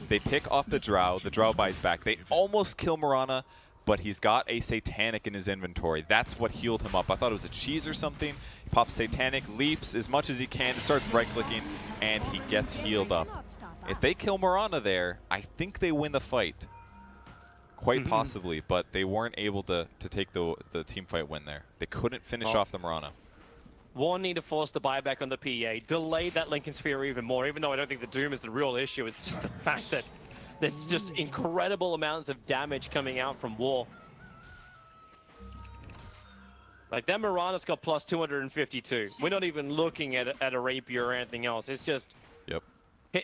B: they pick off the Drow. The Drow buys back. They almost kill Mirana, but he's got a Satanic in his inventory. That's what healed him up. I thought it was a cheese or something. He pops Satanic, leaps as much as he can, starts right-clicking, and he gets healed up. If they kill Mirana there, I think they win the fight. Quite possibly, but they weren't able to take the team fight win there. They couldn't finish off the Mirana.
D: War need to force the buyback on the PA, delay that Lincoln Sphere even more, even though I don't think the Doom is the real issue. It's just the fact that there's just incredible amounts of damage coming out from War. Like, that Mirana's got plus 252. We're not even looking at a Rapier or anything else. It's just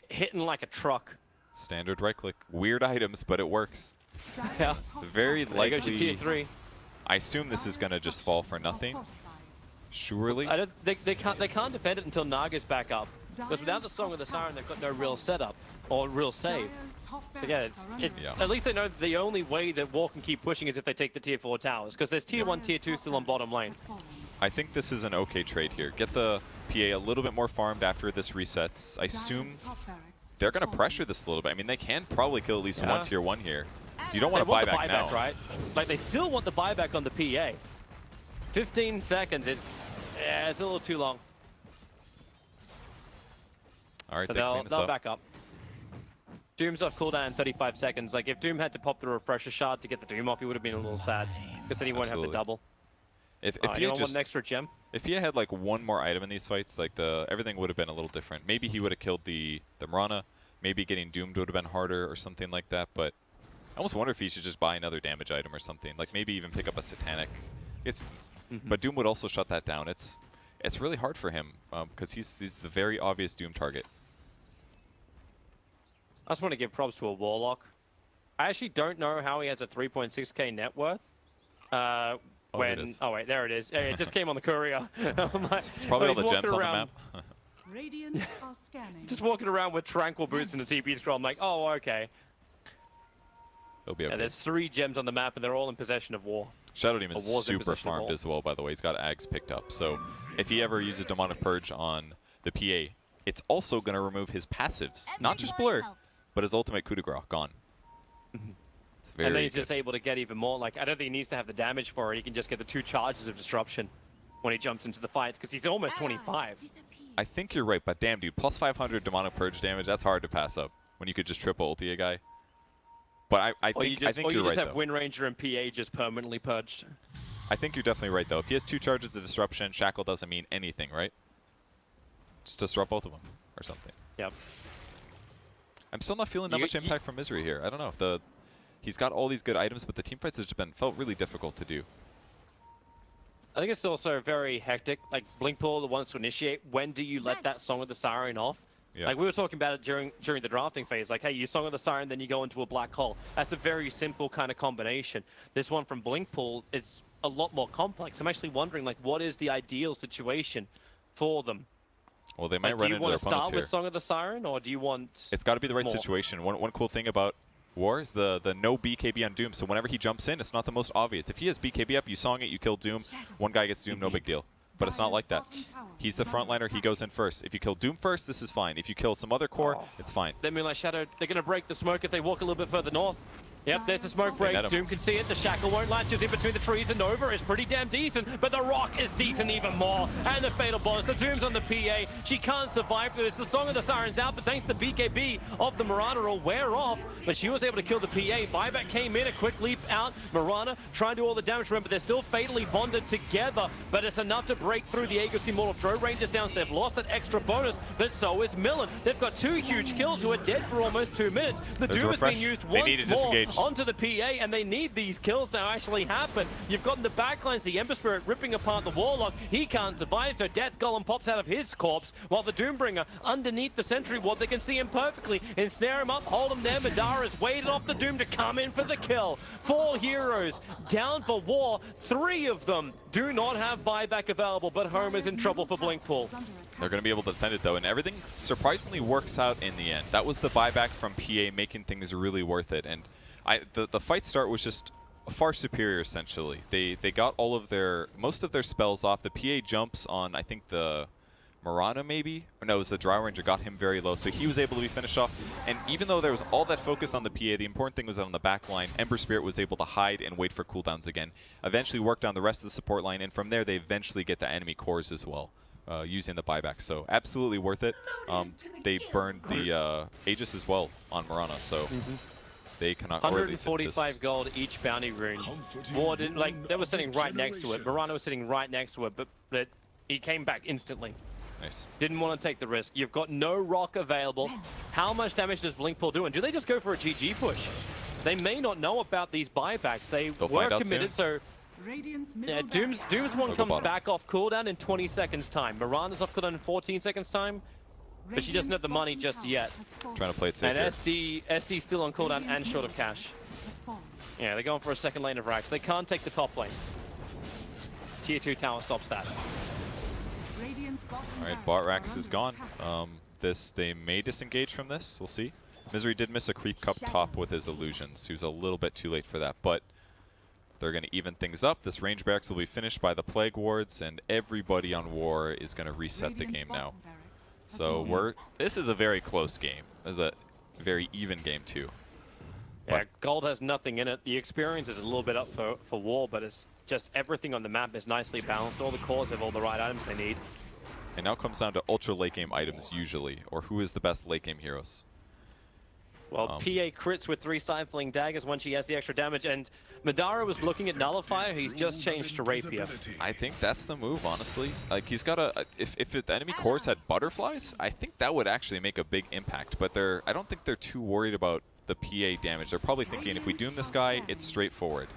D: hitting like a truck.
B: Standard right click. Weird items, but it works.
D: Yeah.
B: Very
D: There goes your tier
B: likely.
D: 3.
B: I assume this is gonna just fall for nothing. Surely.
D: They can't defend it until Naga's back up. Because without the Song of the Siren, they've got no real setup or real save. So yeah, at least they know the only way that War can keep pushing is if they take the tier 4 towers. Because there's tier 1, tier 2 still on bottom lane.
B: I think this is an okay trade here. Get the PA a little bit more farmed after this resets. I assume they're going to pressure this a little bit. I mean, they can probably kill at least one tier 1 here. So you don't want to buy back now.
D: Right? Like, they still want the buyback on the PA. 15 seconds, it's a little too long.
B: All right,
D: So
B: they'll
D: they'll back up. Doom's off cooldown in 35 seconds. Like, if Doom had to pop the refresher shard to get the Doom off, he would have been a little sad. Because then he won't have the double.
B: If
D: you want an extra gem?
B: If he had like one more item in these fights, like everything would have been a little different. Maybe he would have killed the Mirana. Maybe getting doomed would have been harder or something like that. But I almost wonder if he should just buy another damage item or something. Like maybe even pick up a satanic. But Doom would also shut that down. It's really hard for him because he's the very obvious Doom target.
D: I just want to give props to a Warlock. I actually don't know how he has a 3.6k net worth. Oh wait, there it is. It just came on the courier.
B: It's probably all the gems on the map.
E: Radiant are scanning.
D: Just walking around with tranquil boots and a TP scroll. I'm like, oh, okay.
B: It'll be okay.
D: Yeah, there's 3 gems on the map, and they're all in possession of War.
B: Shadow Demon's super farmed as well, by the way. He's got Ags picked up. So if he ever uses Demonic Purge on the PA, it's also going to remove his passives. Not just Blur, but his ultimate coup de grace gone. It's very
D: and then he's
B: good.
D: just able to get even more. Like, I don't think he needs to have the damage for it. He can just get the 2 charges of disruption when he jumps into the fights, because he's almost 25.
B: I think you're right, but damn, dude, plus 500 Demonic Purge damage, that's hard to pass up when you could just triple ulti a guy. But I think you're right, though. Or you just have
D: Wind Ranger and PA just permanently purged.
B: I think you're definitely right, though. If he has 2 charges of disruption, Shackle doesn't mean anything, right? Just disrupt both of them or something.
D: Yep.
B: I'm still not feeling that much impact from Misery here. I don't know. He's got all these good items, but the team fights have just felt really difficult to do.
D: I think it's also very hectic. Like, BlinkPool wants to initiate. When do you let that Song of the Siren off? Yeah. Like, we were talking about it during the drafting phase. Like, hey, you Song of the Siren, then you go into a black hole. That's a very simple kind of combination. This one from BlinkPool is a lot more complex. I'm actually wondering, like, what is the ideal situation for them?
B: Well, they might run into their opponents here.
D: Do you want to start with Song of the Siren, or do you want
B: It's got to be the right situation. One cool thing about War is the no BKB on Doom. So whenever he jumps in, it's not the most obvious. If he has BKB up, you song it, you kill Doom. One guy gets Doom, no big deal. But it's not like that. He's the frontliner, he goes in first. If you kill Doom first, this is fine. If you kill some other core, it's fine.
D: Then Moonlight Shadow, they're going to break the smoke if they walk a little bit further north. Yep, there's the smoke break. Doom can see it. The Shackle won't latch it in between the trees, and Nova is pretty damn decent, but the Rock is decent even more. And the Fatal Bonus. The Doom's on the PA. She can't survive through this. The Song of the Siren's out, but thanks to the BKB of the Mirana will wear off. But she was able to kill the PA. Buyback came in, a quick leap out. Mirana trying to do all the damage. Remember, they're still fatally bonded together, but it's enough to break through the Aegis Immortal. Throw Rangers down, so they've lost that extra bonus, but so is Millen. They've got 2 huge kills who are dead for almost 2 minutes. The Doom has been used once more onto the PA. And they need these kills to actually happen. You've got in the backlines the Ember Spirit ripping apart the Warlock. He can't survive, so Death Golem pops out of his corpse, while the Doombringer underneath the Sentry Ward, they can see him perfectly. Ensnare him up, hold him there. Madara's waited off the Doom to come in for the kill. 4 heroes down for War. 3 of them do not have buyback available, but home is in trouble for BlinkPool.
B: They're going to be able to defend it, though, and everything surprisingly works out in the end. That was the buyback from PA, making things really worth it. And the fight start was just far superior, essentially. They got most of their spells off. The PA jumps on, I think, the Mirana, maybe? Or no, it was the Drow Ranger, got him very low, so he was able to be finished off. And even though there was all that focus on the PA, the important thing was that on the back line, Ember Spirit was able to hide and wait for cooldowns again. Eventually worked on the rest of the support line, and from there they eventually get the enemy cores as well, using the buyback. So absolutely worth it. They burned the Aegis as well on Mirana, so... They cannot
D: 145 gold each bounty rune. War didn't, like, they were sitting right next to it. Mirana was sitting right next to it, but he came back instantly.
B: Nice.
D: Didn't want to take the risk. You've got no rock available. How much damage does BlinkPool do? And do they just go for a GG push? They may not know about these buybacks. They'll were committed, so... Yeah, Doom's one comes back off cooldown in 20 seconds time. Mirana's off cooldown in 14 seconds time. but she doesn't have the money just yet.
B: Trying to play it safe
D: And
B: here.
D: SD's still on cooldown and short of cash. Yeah, they're going for a second lane of Rax. They can't take the top lane. Tier 2 tower stops that.
B: Alright, bot Rax is gone. They may disengage from this. We'll see. Misery did miss a creep up top with his illusions. He was a little bit too late for that, but they're going to even things up. This range barracks will be finished by the Plague Wards, and everybody on War is going to reset the game now. So this is a very close game. This is a very even game too.
D: Yeah, gold has nothing in it. The experience is a little bit up for War, but it's just everything on the map is nicely balanced. All the cores have all the right items they need.
B: And now it comes down to ultra late game items usually, or who is the best late game heroes.
D: Well, PA crits with 3 stifling daggers when she has the extra damage, and Madara was looking at Nullifier. He's just changed to Rapier.
B: I think that's the move, honestly. Like, he's got a... If the enemy cores had butterflies, I think that would actually make a big impact. But I don't think they're too worried about the PA damage. They're probably thinking, if we doom this guy, it's straightforward.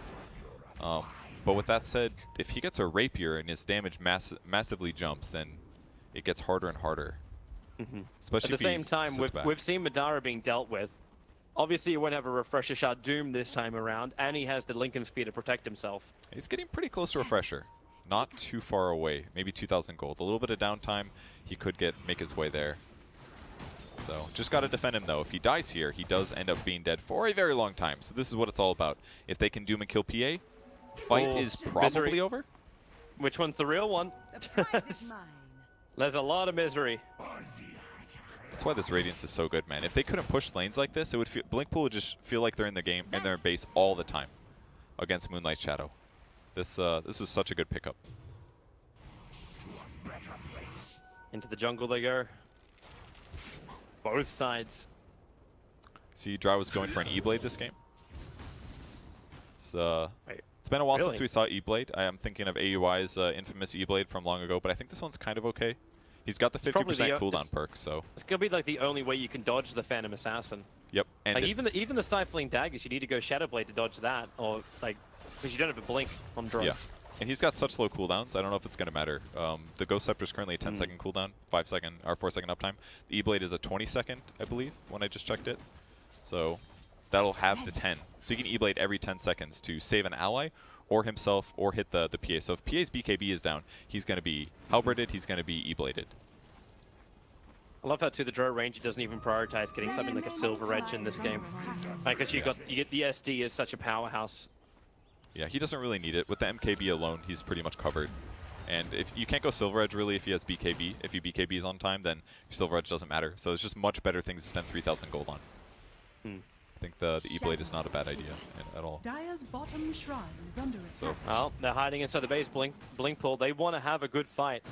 B: But with that said, if he gets a Rapier and his damage massively jumps, then it gets harder and harder. Especially
D: at the same time, we've seen Madara being dealt with. Obviously, he won't have a Refresher Shard Doom this time around, and he has the Lincoln Spear to protect himself.
B: He's getting pretty close to Refresher. Not too far away. Maybe 2,000 gold. A little bit of downtime, he could make his way there. So, just got to defend him, though. If he dies here, he does end up being dead for a very long time. So this is what it's all about. If they can doom and kill PA, fight is probably over.
D: Which one's the real one? There's a lot of misery.
B: That's why this Radiance is so good, man. If they couldn't push lanes like this, it would BlinkPool would just feel like they're in the game and their base all the time against Moonlight Shadow. This is such a good pickup.
D: Into the jungle they go. Both sides.
B: See, Dry was going for an E-Blade this game. So, it's been a while since we saw E-Blade. I am thinking of AUI's infamous E-Blade from long ago, but I think this one's kind of okay. He's got the 50% cooldown perk, so
D: it's gonna be like the only way you can dodge the Phantom Assassin.
B: Yep. And
D: like even the Stifling Daggers, you need to go Shadow Blade to dodge that, or like because you don't have a blink on drone.
B: Yeah. And he's got such low cooldowns. I don't know if it's gonna matter. The Ghost Scepter is currently a 10-second cooldown, 5-second or 4-second uptime. The E-Blade is a 20-second, I believe, when I just checked it. So that'll halve to 10. So you can E-Blade every 10 seconds to save an ally, or himself, or hit the PA. So if PA's BKB is down, he's going to be halberded, he's going to be E-Bladed.
D: I love how to the draw range, he doesn't even prioritize getting something like a Silver Edge in this game. Because you get the SD is such a powerhouse.
B: Yeah, he doesn't really need it. With the MKB alone, he's pretty much covered. And if you can't go Silver Edge really if he has BKB. If you BKBs on time, then Silver Edge doesn't matter. So it's just much better things to spend 3,000 gold on. I think the E-Blade is not a bad idea at all.
E: Dire's bottom shrine is under attack.
D: Well, they're hiding inside the base. BlinkPool. They want to have a good fight.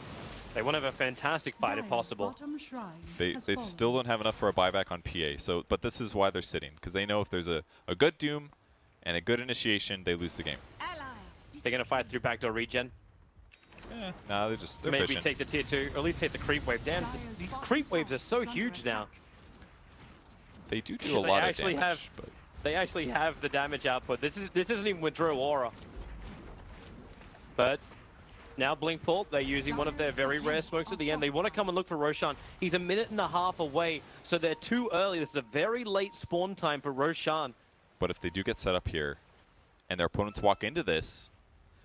D: They want to have a fantastic fight if possible.
B: They still don't have enough for a buyback on PA. So, but this is why they're sitting, because they know if there's a good Doom and a good initiation, they lose the game.
D: They're gonna fight through backdoor regen.
B: Nah, they're
D: maybe
B: fishing.
D: Take the tier 2, or at least take the creep wave. Damn, these creep waves are so huge now.
B: They do a lot of damage.
D: They actually have the damage output. This isn't even with Drow Aura. But now BlinkPool, they're using one of their very rare smokes at the end. They want to come and look for Roshan. He's a minute and a half away, so they're too early. This is a very late spawn time for Roshan.
B: But if they do get set up here, and their opponents walk into this,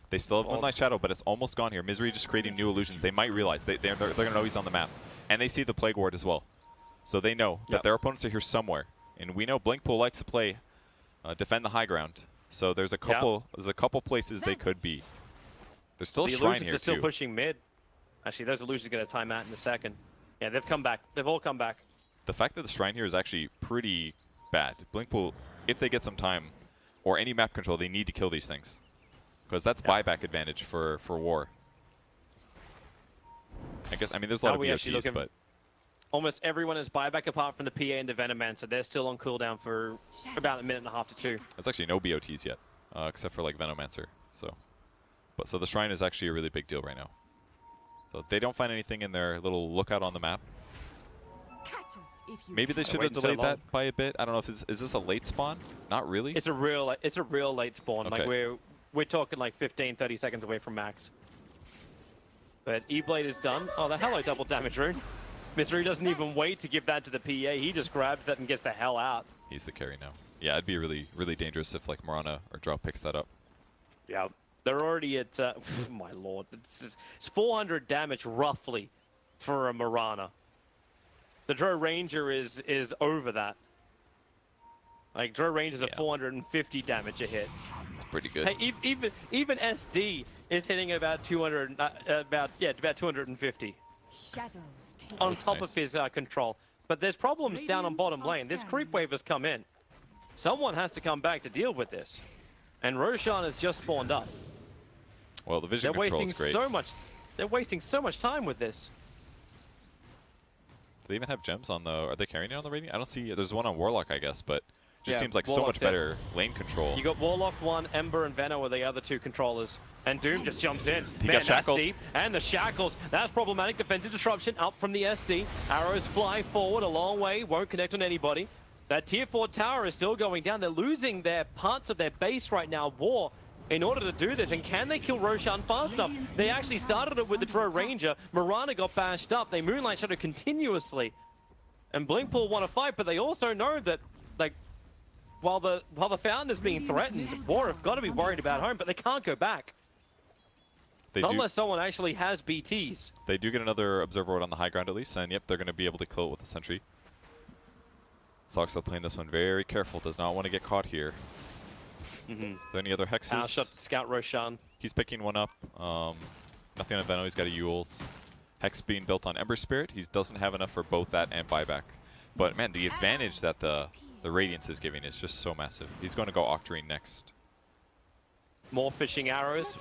B: they still have Moonlight Shadow, but it's almost gone here. Misery just creating new illusions. They might realize they're going to know he's on the map, and they see the Plague Ward as well. So they know that their opponents are here somewhere, and we know BlinkPool likes to play defend the high ground. So there's a couple places they could be. There's still a shrine here
D: too. The illusions are still pushing mid. Actually, those illusions are going to time out in a second. Yeah, they've come back. They've all come back.
B: The fact that the shrine here is actually pretty bad. BlinkPool, if they get some time or any map control, they need to kill these things, because that's buyback advantage for War. I mean, there's a lot of BOTs, but
D: almost everyone is buyback apart from the PA and the Venomancer. They're still on cooldown for about a minute and a half to 2.
B: There's actually no BOTs yet, except for like Venomancer. So the shrine is actually a really big deal right now. So they don't find anything in their little lookout on the map. Maybe they should have delayed that by a bit. I don't know if is this a late spawn? Not really.
D: It's a real late spawn.
B: Okay.
D: Like we're talking like 15-30 seconds away from max. But E-Blade is done. Oh, the hello double damage rune. Misery doesn't even wait to give that to the PA. He just grabs that and gets the hell out.
B: He's the carry now. Yeah, it'd be really, really dangerous if like Mirana or Drow picks that up.
D: Yeah, they're already at, my lord, it's 400 damage roughly for a Mirana. The Drow Ranger is over that. Like, Drow Ranger's at 450 damage a hit.
B: It's pretty good.
D: Hey, even SD is hitting about 200, about 250 on top of his control. But there's problems down on bottom lane. This creep wave has come in. Someone has to come back to deal with this. And Roshan has just spawned up.
B: Well, the vision control is great.
D: They're wasting so much time with this.
B: Do they even have gems on the... Are they carrying it on the Radiant? I don't see... There's one on Warlock, I guess, but... Just seems like so much better lane control.
D: You got Warlock 1, Ember, and Venom are the other two controllers. And Doom just jumps in.
B: He got shackled.
D: That's deep. And the shackles. That's problematic. Defensive disruption up from the SD. Arrows fly forward a long way. Won't connect on anybody. That tier 4 tower is still going down. They're losing their parts of their base right now. War in order to do this. And can they kill Roshan fast enough? They actually started it with the Drow Ranger. Mirana got bashed up. They Moonlight Shadow continuously. And BlinkPool want to fight, but they also know that, like, while the Founder's being threatened, War have got to be worried about home, but they can't go back. Not unless someone actually has BTs.
B: They do get another Observer Ward on the high ground at least, and yep, they're going to be able to kill it with a Sentry. Soxel playing this one very careful, does not want to get caught here. Are there any other hexes?
D: Power shot to scout Roshan.
B: He's picking one up. Nothing on Venom, he's got a Yules. Hex being built on Ember Spirit. He doesn't have enough for both that and buyback. But man, the advantage that the Radiance is giving is just so massive. He's going to go Octarine next.
D: More fishing arrows.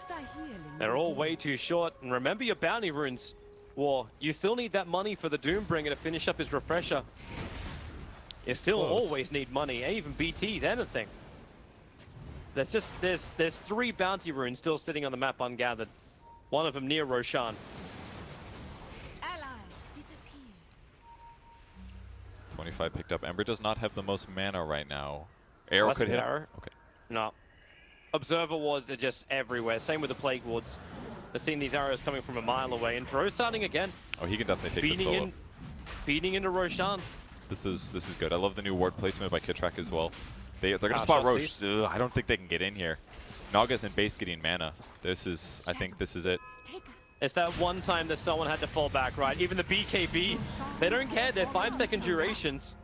D: They're all way too short. And remember your bounty runes, War. You still need that money for the Doombringer to finish up his refresher. You still always need money, even BTs, anything. There's 3 bounty runes still sitting on the map ungathered. One of them near Roshan.
B: 25 picked up. Ember does not have the most mana right now. Arrow could hit.
D: Arrow.
B: Okay.
D: No. Observer wards are just everywhere. Same with the plague wards. They're seeing these arrows coming from a mile away. And Drow starting again.
B: Oh, he can definitely take this solo.
D: Feeding into Roshan.
B: This is good. I love the new ward placement by Kitrak as well. They're going to spot Rosh. I don't think they can get in here. Naga's in base getting mana. I think this is it.
D: It's that one time that someone had to fall back, right? Even the BKBs, they don't care. They're 5-second durations.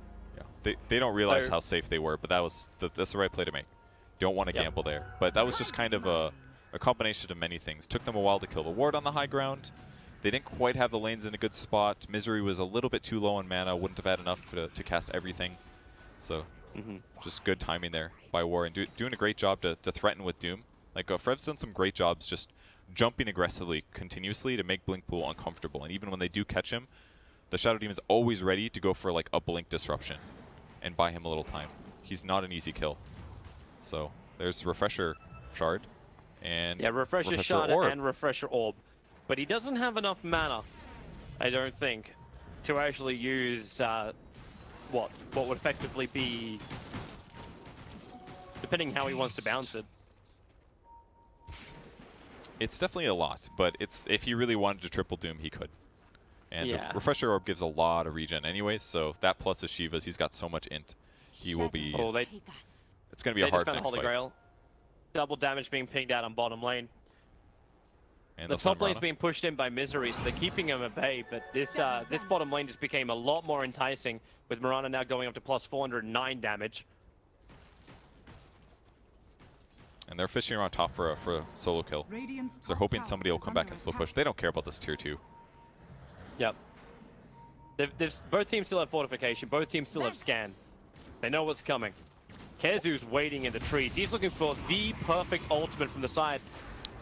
B: Yeah, they don't realize how safe they were, but that's the right play to make. Don't want to gamble there. But that was just kind of a combination of many things. Took them a while to kill the ward on the high ground. They didn't quite have the lanes in a good spot. Misery was a little bit too low on mana. Wouldn't have had enough to cast everything. So just good timing there by War and doing a great job to threaten with Doom. Like Frev's done some great jobs just jumping aggressively continuously to make BlinkPool uncomfortable. And even when they do catch him, the Shadow Demon's always ready to go for like a blink disruption and buy him a little time. He's not an easy kill. So there's Refresher Shard and
D: Refresher Shard and Refresher Orb. But he doesn't have enough mana, I don't think, to actually use what would effectively be, depending how he wants to bounce it.
B: It's definitely a lot, but if he really wanted to triple Doom, he could. And the Refresher Orb gives a lot of regen anyways, so that plus his Shivas, he's got so much int. He will be... it's going to be a hard next fight.
D: Grail. Double damage being pinged out on bottom lane.
B: And
D: the top lane's being pushed in by Misery, so they're keeping him at bay, but this bottom lane just became a lot more enticing, with Mirana now going up to plus 409 damage.
B: And they're fishing around top for a solo kill. They're hoping somebody will come back and split push. They don't care about this tier 2.
D: Yep. Both teams still have fortification. Both teams still have scan. They know what's coming. Kezu's waiting in the trees. He's looking for the perfect ultimate from the side.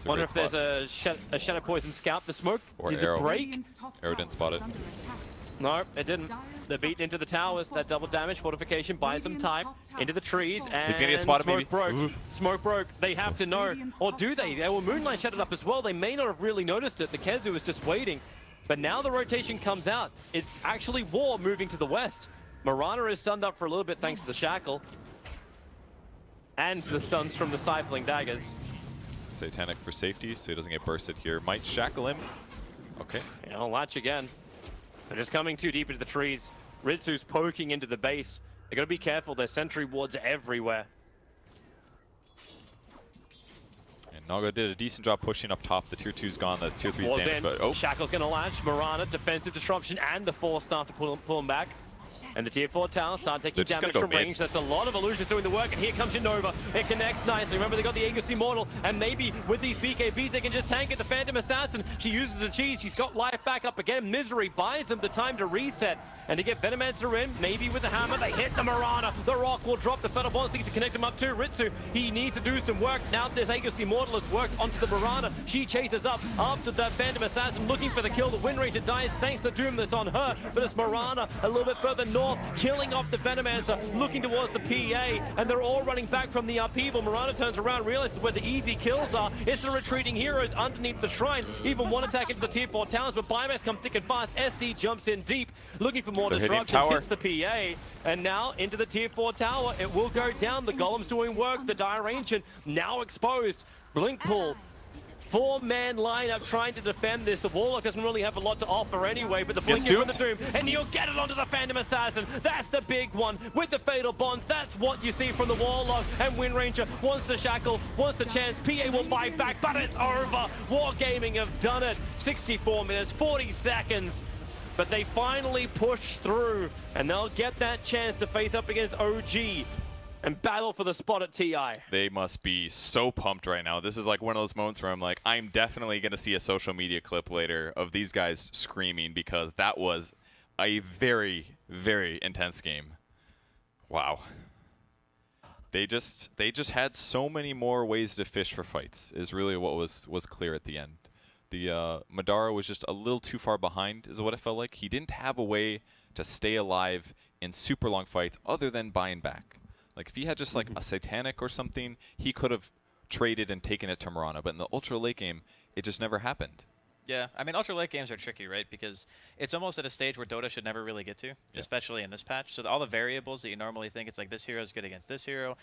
D: Wonder if there's a Shadow Poison Scout. The smoke, did it break?
B: Arrow didn't spot it.
D: No, it didn't. They're beaten into the towers. That double damage fortification buys them time into the trees, and
B: he's gonna get spotted,
D: smoke
B: maybe.
D: broke. Smoke broke. They have to know, or do they? They were Moonlight shutted up as well. They may not have really noticed it. The Kezu was just waiting, but now the rotation comes out. It's actually War moving to the west. Mirana is stunned up for a little bit thanks to the shackle, and the stuns from the stifling daggers.
B: Satanic for safety, so he doesn't get bursted here. Might shackle him. Okay.
D: Latch again. They're just coming too deep into the trees. Ritsu's poking into the base. They gotta be careful, there's sentry wards everywhere.
B: And Naga did a decent job pushing up top. The tier 2's gone, the tier 3's
D: Wards
B: damaged,
D: in.
B: but oh.
D: Shackle's gonna launch. Marana, defensive disruption, and the force start to pull him back. And the tier 4 towers start taking damage from range. That's a lot of illusions doing the work, and here comes Nova. It connects nicely. Remember, they got the Aegis Immortal, and maybe with these BKBs, they can just tank it. The Phantom Assassin, she uses the cheese. She's got life back up again. Misery buys them the time to reset. And to get Venomancer in, maybe with the hammer, they hit the Marana. The rock will drop. The Feather Bonds needs to connect him up too. Ritsu, he needs to do some work. Now this Aegis Immortal has worked onto the Marana. She chases up after the Phantom Assassin, looking for the kill. The win rate dies thanks to Doom that's on her. But it's Marana a little bit further north, killing off the Venomancer, looking towards the PA. And they're all running back from the upheaval. Marana turns around, realizes where the easy kills are. It's the retreating heroes underneath the shrine. Even one attack into the tier 4 towers, but Biomass comes thick and fast. SD jumps in deep, looking for more disruptions, hits the PA, and now into the tier 4 tower. It will go down. The Golem's doing work. The Dire Ancient now exposed. BlinkPool, 4-man lineup trying to defend this. The Warlock doesn't really have a lot to offer anyway, but the blink in from the Doom, and you'll get it onto the Phantom Assassin. That's the big one with the Fatal Bonds. That's what you see from the Warlock, and Wind Ranger wants the shackle, wants the chance. PA will bite back, but it's over. Wargaming have done it. 64 minutes, 40 seconds. But they finally push through, and they'll get that chance to face up against OG and battle for the spot at TI.
B: They must be so pumped right now. This is like one of those moments where I'm like, I'm definitely going to see a social media clip later of these guys screaming, because that was a very, very intense game. Wow. They just had so many more ways to fish for fights, is really what was clear at the end. The Madara was just a little too far behind, is what it felt like. He didn't have a way to stay alive in super long fights other than buying back. Like, if he had just like a Satanic or something, he could have traded and taken it to Marana. But in the ultra late game, it just never happened.
C: Yeah, I mean, ultra late games are tricky, right? Because it's almost at a stage where Dota should never really get to, especially in this patch. So all the variables that you normally think, it's like this hero is good against this hero,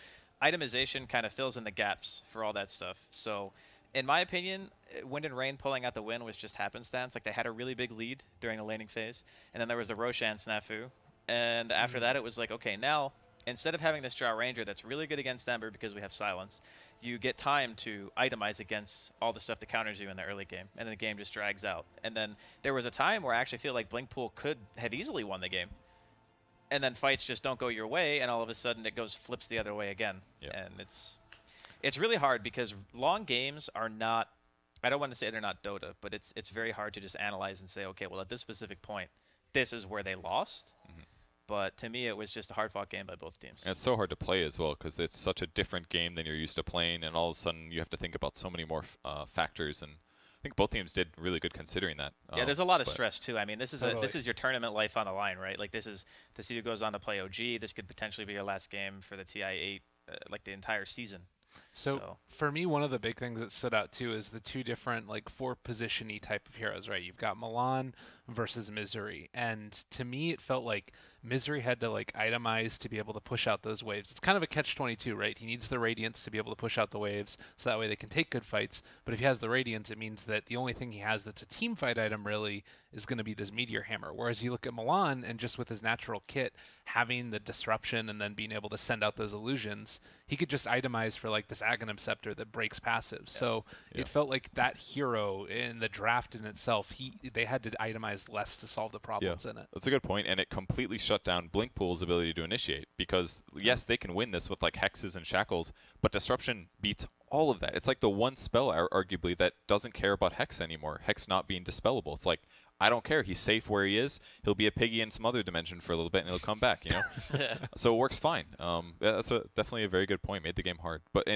C: itemization kind of fills in the gaps for all that stuff. So in my opinion, Wind and Rain pulling out the win was just happenstance. Like, they had a really big lead during the laning phase, and then there was the Roshan snafu. And after that, it was like, okay, now, instead of having this Drow Ranger that's really good against Ember because we have silence, you get time to itemize against all the stuff that counters you in the early game, and then the game just drags out. And then there was a time where I actually feel like BlinkPool could have easily won the game. And then fights just don't go your way, and all of a sudden it flips the other way again. Yep. And it's really hard because long games are not, I don't want to say they're not Dota, but it's very hard to just analyze and say, okay, well, at this specific point, this is where they lost. But to me, it was just a hard-fought game by both teams.
B: And it's so hard to play as well, because it's such a different game than you're used to playing, and all of a sudden you have to think about so many more factors. And I think both teams did really good considering that.
C: Yeah, there's a lot of stress too. I mean, this is your tournament life on the line, right? Like, this is who goes on to play OG. This could potentially be your last game for the TI8, like the entire season.
F: So for me, one of the big things that stood out too is the two different, like, 4-position-y type of heroes, right? You've got Milan versus Misery, and to me it felt like Misery had to, like, itemize to be able to push out those waves. It's kind of a catch-22, right? He needs the Radiance to be able to push out the waves so that way they can take good fights, but if he has the Radiance, it means that the only thing he has that's a team fight item really is going to be this Meteor Hammer, whereas you look at Milan, and just with his natural kit, having the disruption and then being able to send out those illusions, he could just itemize for, like, this Aghanim Scepter that breaks passive. Yeah. So it felt like that hero in the draft in itself, they had to itemize less to solve the problems in it.
B: That's a good point, and it completely shut down BlinkPool's ability to initiate, because yes, they can win this with like hexes and shackles, but disruption beats all of that. It's like the one spell arguably that doesn't care about hex anymore. Hex not being dispellable. It's like, I don't care. He's safe where he is. He'll be a piggy in some other dimension for a little bit, and he'll come back. You know, so it works fine. That's definitely a very good point. Made the game hard. But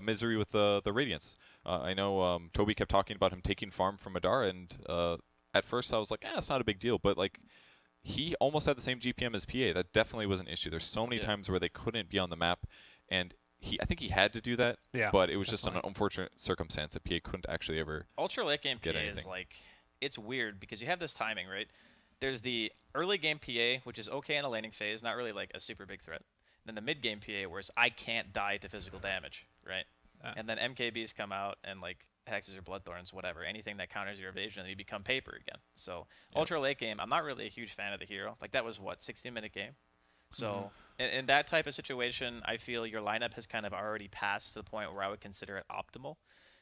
B: Misery with the Radiance. I know Toby kept talking about him taking farm from Madara, and at first I was like, it's not a big deal. But like, he almost had the same GPM as PA. That definitely was an issue. There's so many times where they couldn't be on the map, and I think he had to do that. Yeah, but it was just an unfortunate circumstance that PA couldn't actually ever.
C: Ultra late game PA is like, it's weird because you have this timing, right? There's the early game PA, which is okay in the laning phase, not really like a super big threat. Then the mid game PA, where it's I can't die to physical damage, right? And then MKBs come out, and like hexes or bloodthorns, whatever, anything that counters your evasion, you become paper again. So ultra late game, I'm not really a huge fan of the hero. Like that was what, 16-minute game. So in that type of situation, I feel your lineup has kind of already passed to the point where I would consider it optimal.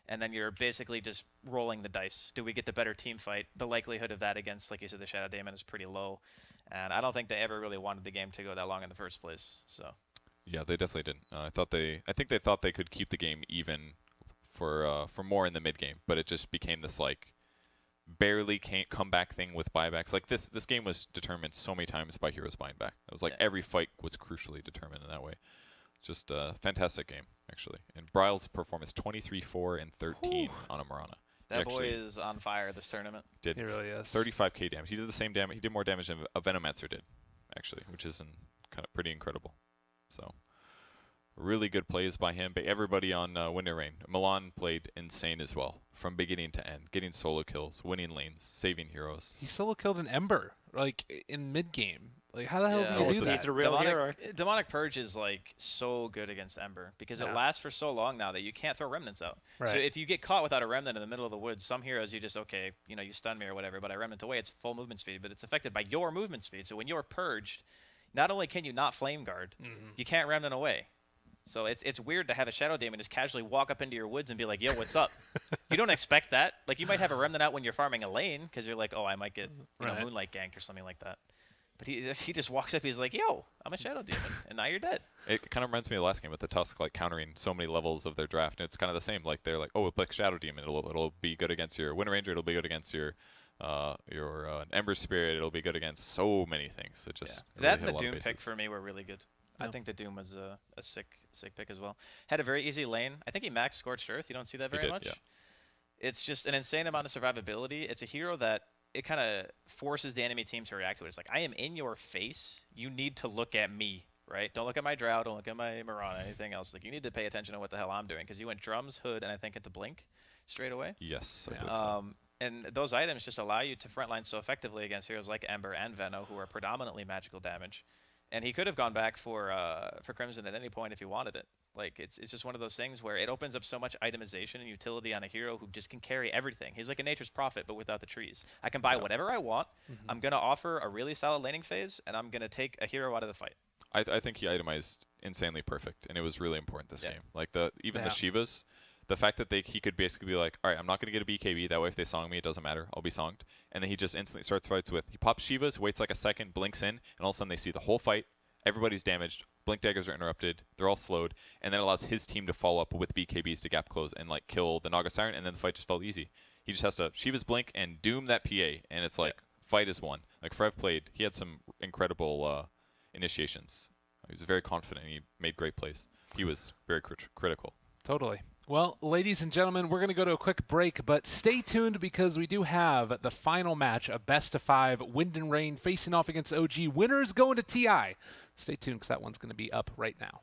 C: And then you're basically just rolling the dice. Do we get the better team fight? The likelihood of that against, like you said, the Shadow Daemon is pretty low. And I don't think they ever really wanted the game to go that long in the first place. So. Yeah,
B: they definitely didn't. I think they thought they could keep the game even for more in the mid game, but it just became this like barely can't come back thing with buybacks. Like this game was determined so many times by heroes buying back. It was like every fight was crucially determined in that way. Just a fantastic game, actually. And Bryle's performance 23-4 and 13 on a Marana.
C: That boy is on fire this tournament.
B: He really is. 35k damage. He did the same damage. He did more damage than a Venomancer did, actually, which is kind of pretty incredible. So, really good plays by him. But everybody on Wind and Rain. Milan played insane as well, from beginning to end, getting solo kills, winning lanes, saving heroes.
F: He solo killed an Ember, like in mid game. Like how the hell do you do that?
D: He's a real hero.
C: Demonic Purge is like so good against Ember because it lasts for so long now that you can't throw remnants out. Right. So if you get caught without a remnant in the middle of the woods, some heroes you just you stun me or whatever, but I remnant away. It's full movement speed, but it's affected by your movement speed. So when you're purged, not only can you not flame guard, you can't remnant away. So it's weird to have a Shadow Daemon just casually walk up into your woods and be like, yo, what's up? You don't expect that. Like you might have a remnant out when you're farming a lane because you're like, oh, I might get Moonlight ganked or something like that. But he just walks up. He's like, "Yo, I'm a Shadow Demon, and now you're dead."
B: It kind of reminds me of the last game with the Tusk, like countering so many levels of their draft. And it's kind of the same. Like they're like, "Oh, we'll pick Shadow Demon. It'll be good against your Wind Ranger. It'll be good against your Ember Spirit. It'll be good against so many things." It just
C: that and the Doom pick for me were really good. I think the Doom was a sick pick as well. Had a very easy lane. I think he maxed Scorched Earth. You don't see that very much. Yeah. It's just an insane amount of survivability. It's a hero that it kind of forces the enemy team to react to it. It's like, I am in your face. You need to look at me, right? Don't look at my Drow. Don't look at my Marana, anything else. Like, you need to pay attention to what the hell I'm doing because you went Drums, Hood, and I think into Blink straight away.
B: Yes, I believe so.
C: And those items just allow you to frontline so effectively against heroes like Ember and Veno, who are predominantly magical damage. And he could have gone back for Crimson at any point if he wanted it. Like, it's just one of those things where it opens up so much itemization and utility on a hero who just can carry everything. He's like a Nature's Prophet, but without the trees. I can buy whatever I want. I'm going to offer a really solid laning phase, and I'm going to take a hero out of the fight.
B: I think he itemized insanely perfect, and it was really important this game. Like, even the Shivas, the fact that he could basically be like, all right, I'm not going to get a BKB. That way, if they song me, it doesn't matter. I'll be songed. And then he just instantly starts fights with, he pops Shivas, waits like a second, blinks in, and all of a sudden they see the whole fight. Everybody's damaged. Blink daggers are interrupted. They're all slowed, and then allows his team to follow up with BKBs to gap close and like kill the Naga Siren, and then the fight just felt easy. He just has to Shiva's Blink and doom that PA, and it's like fight is won. Like Frev played, he had some incredible initiations. He was very confident. He made great plays. He was very critical.
F: Totally. Well, ladies and gentlemen, we're going to go to a quick break, but stay tuned because we do have the final match, a best-of-5 Wind and Rain facing off against OG. Winners going to TI. Stay tuned because that one's going to be up right now.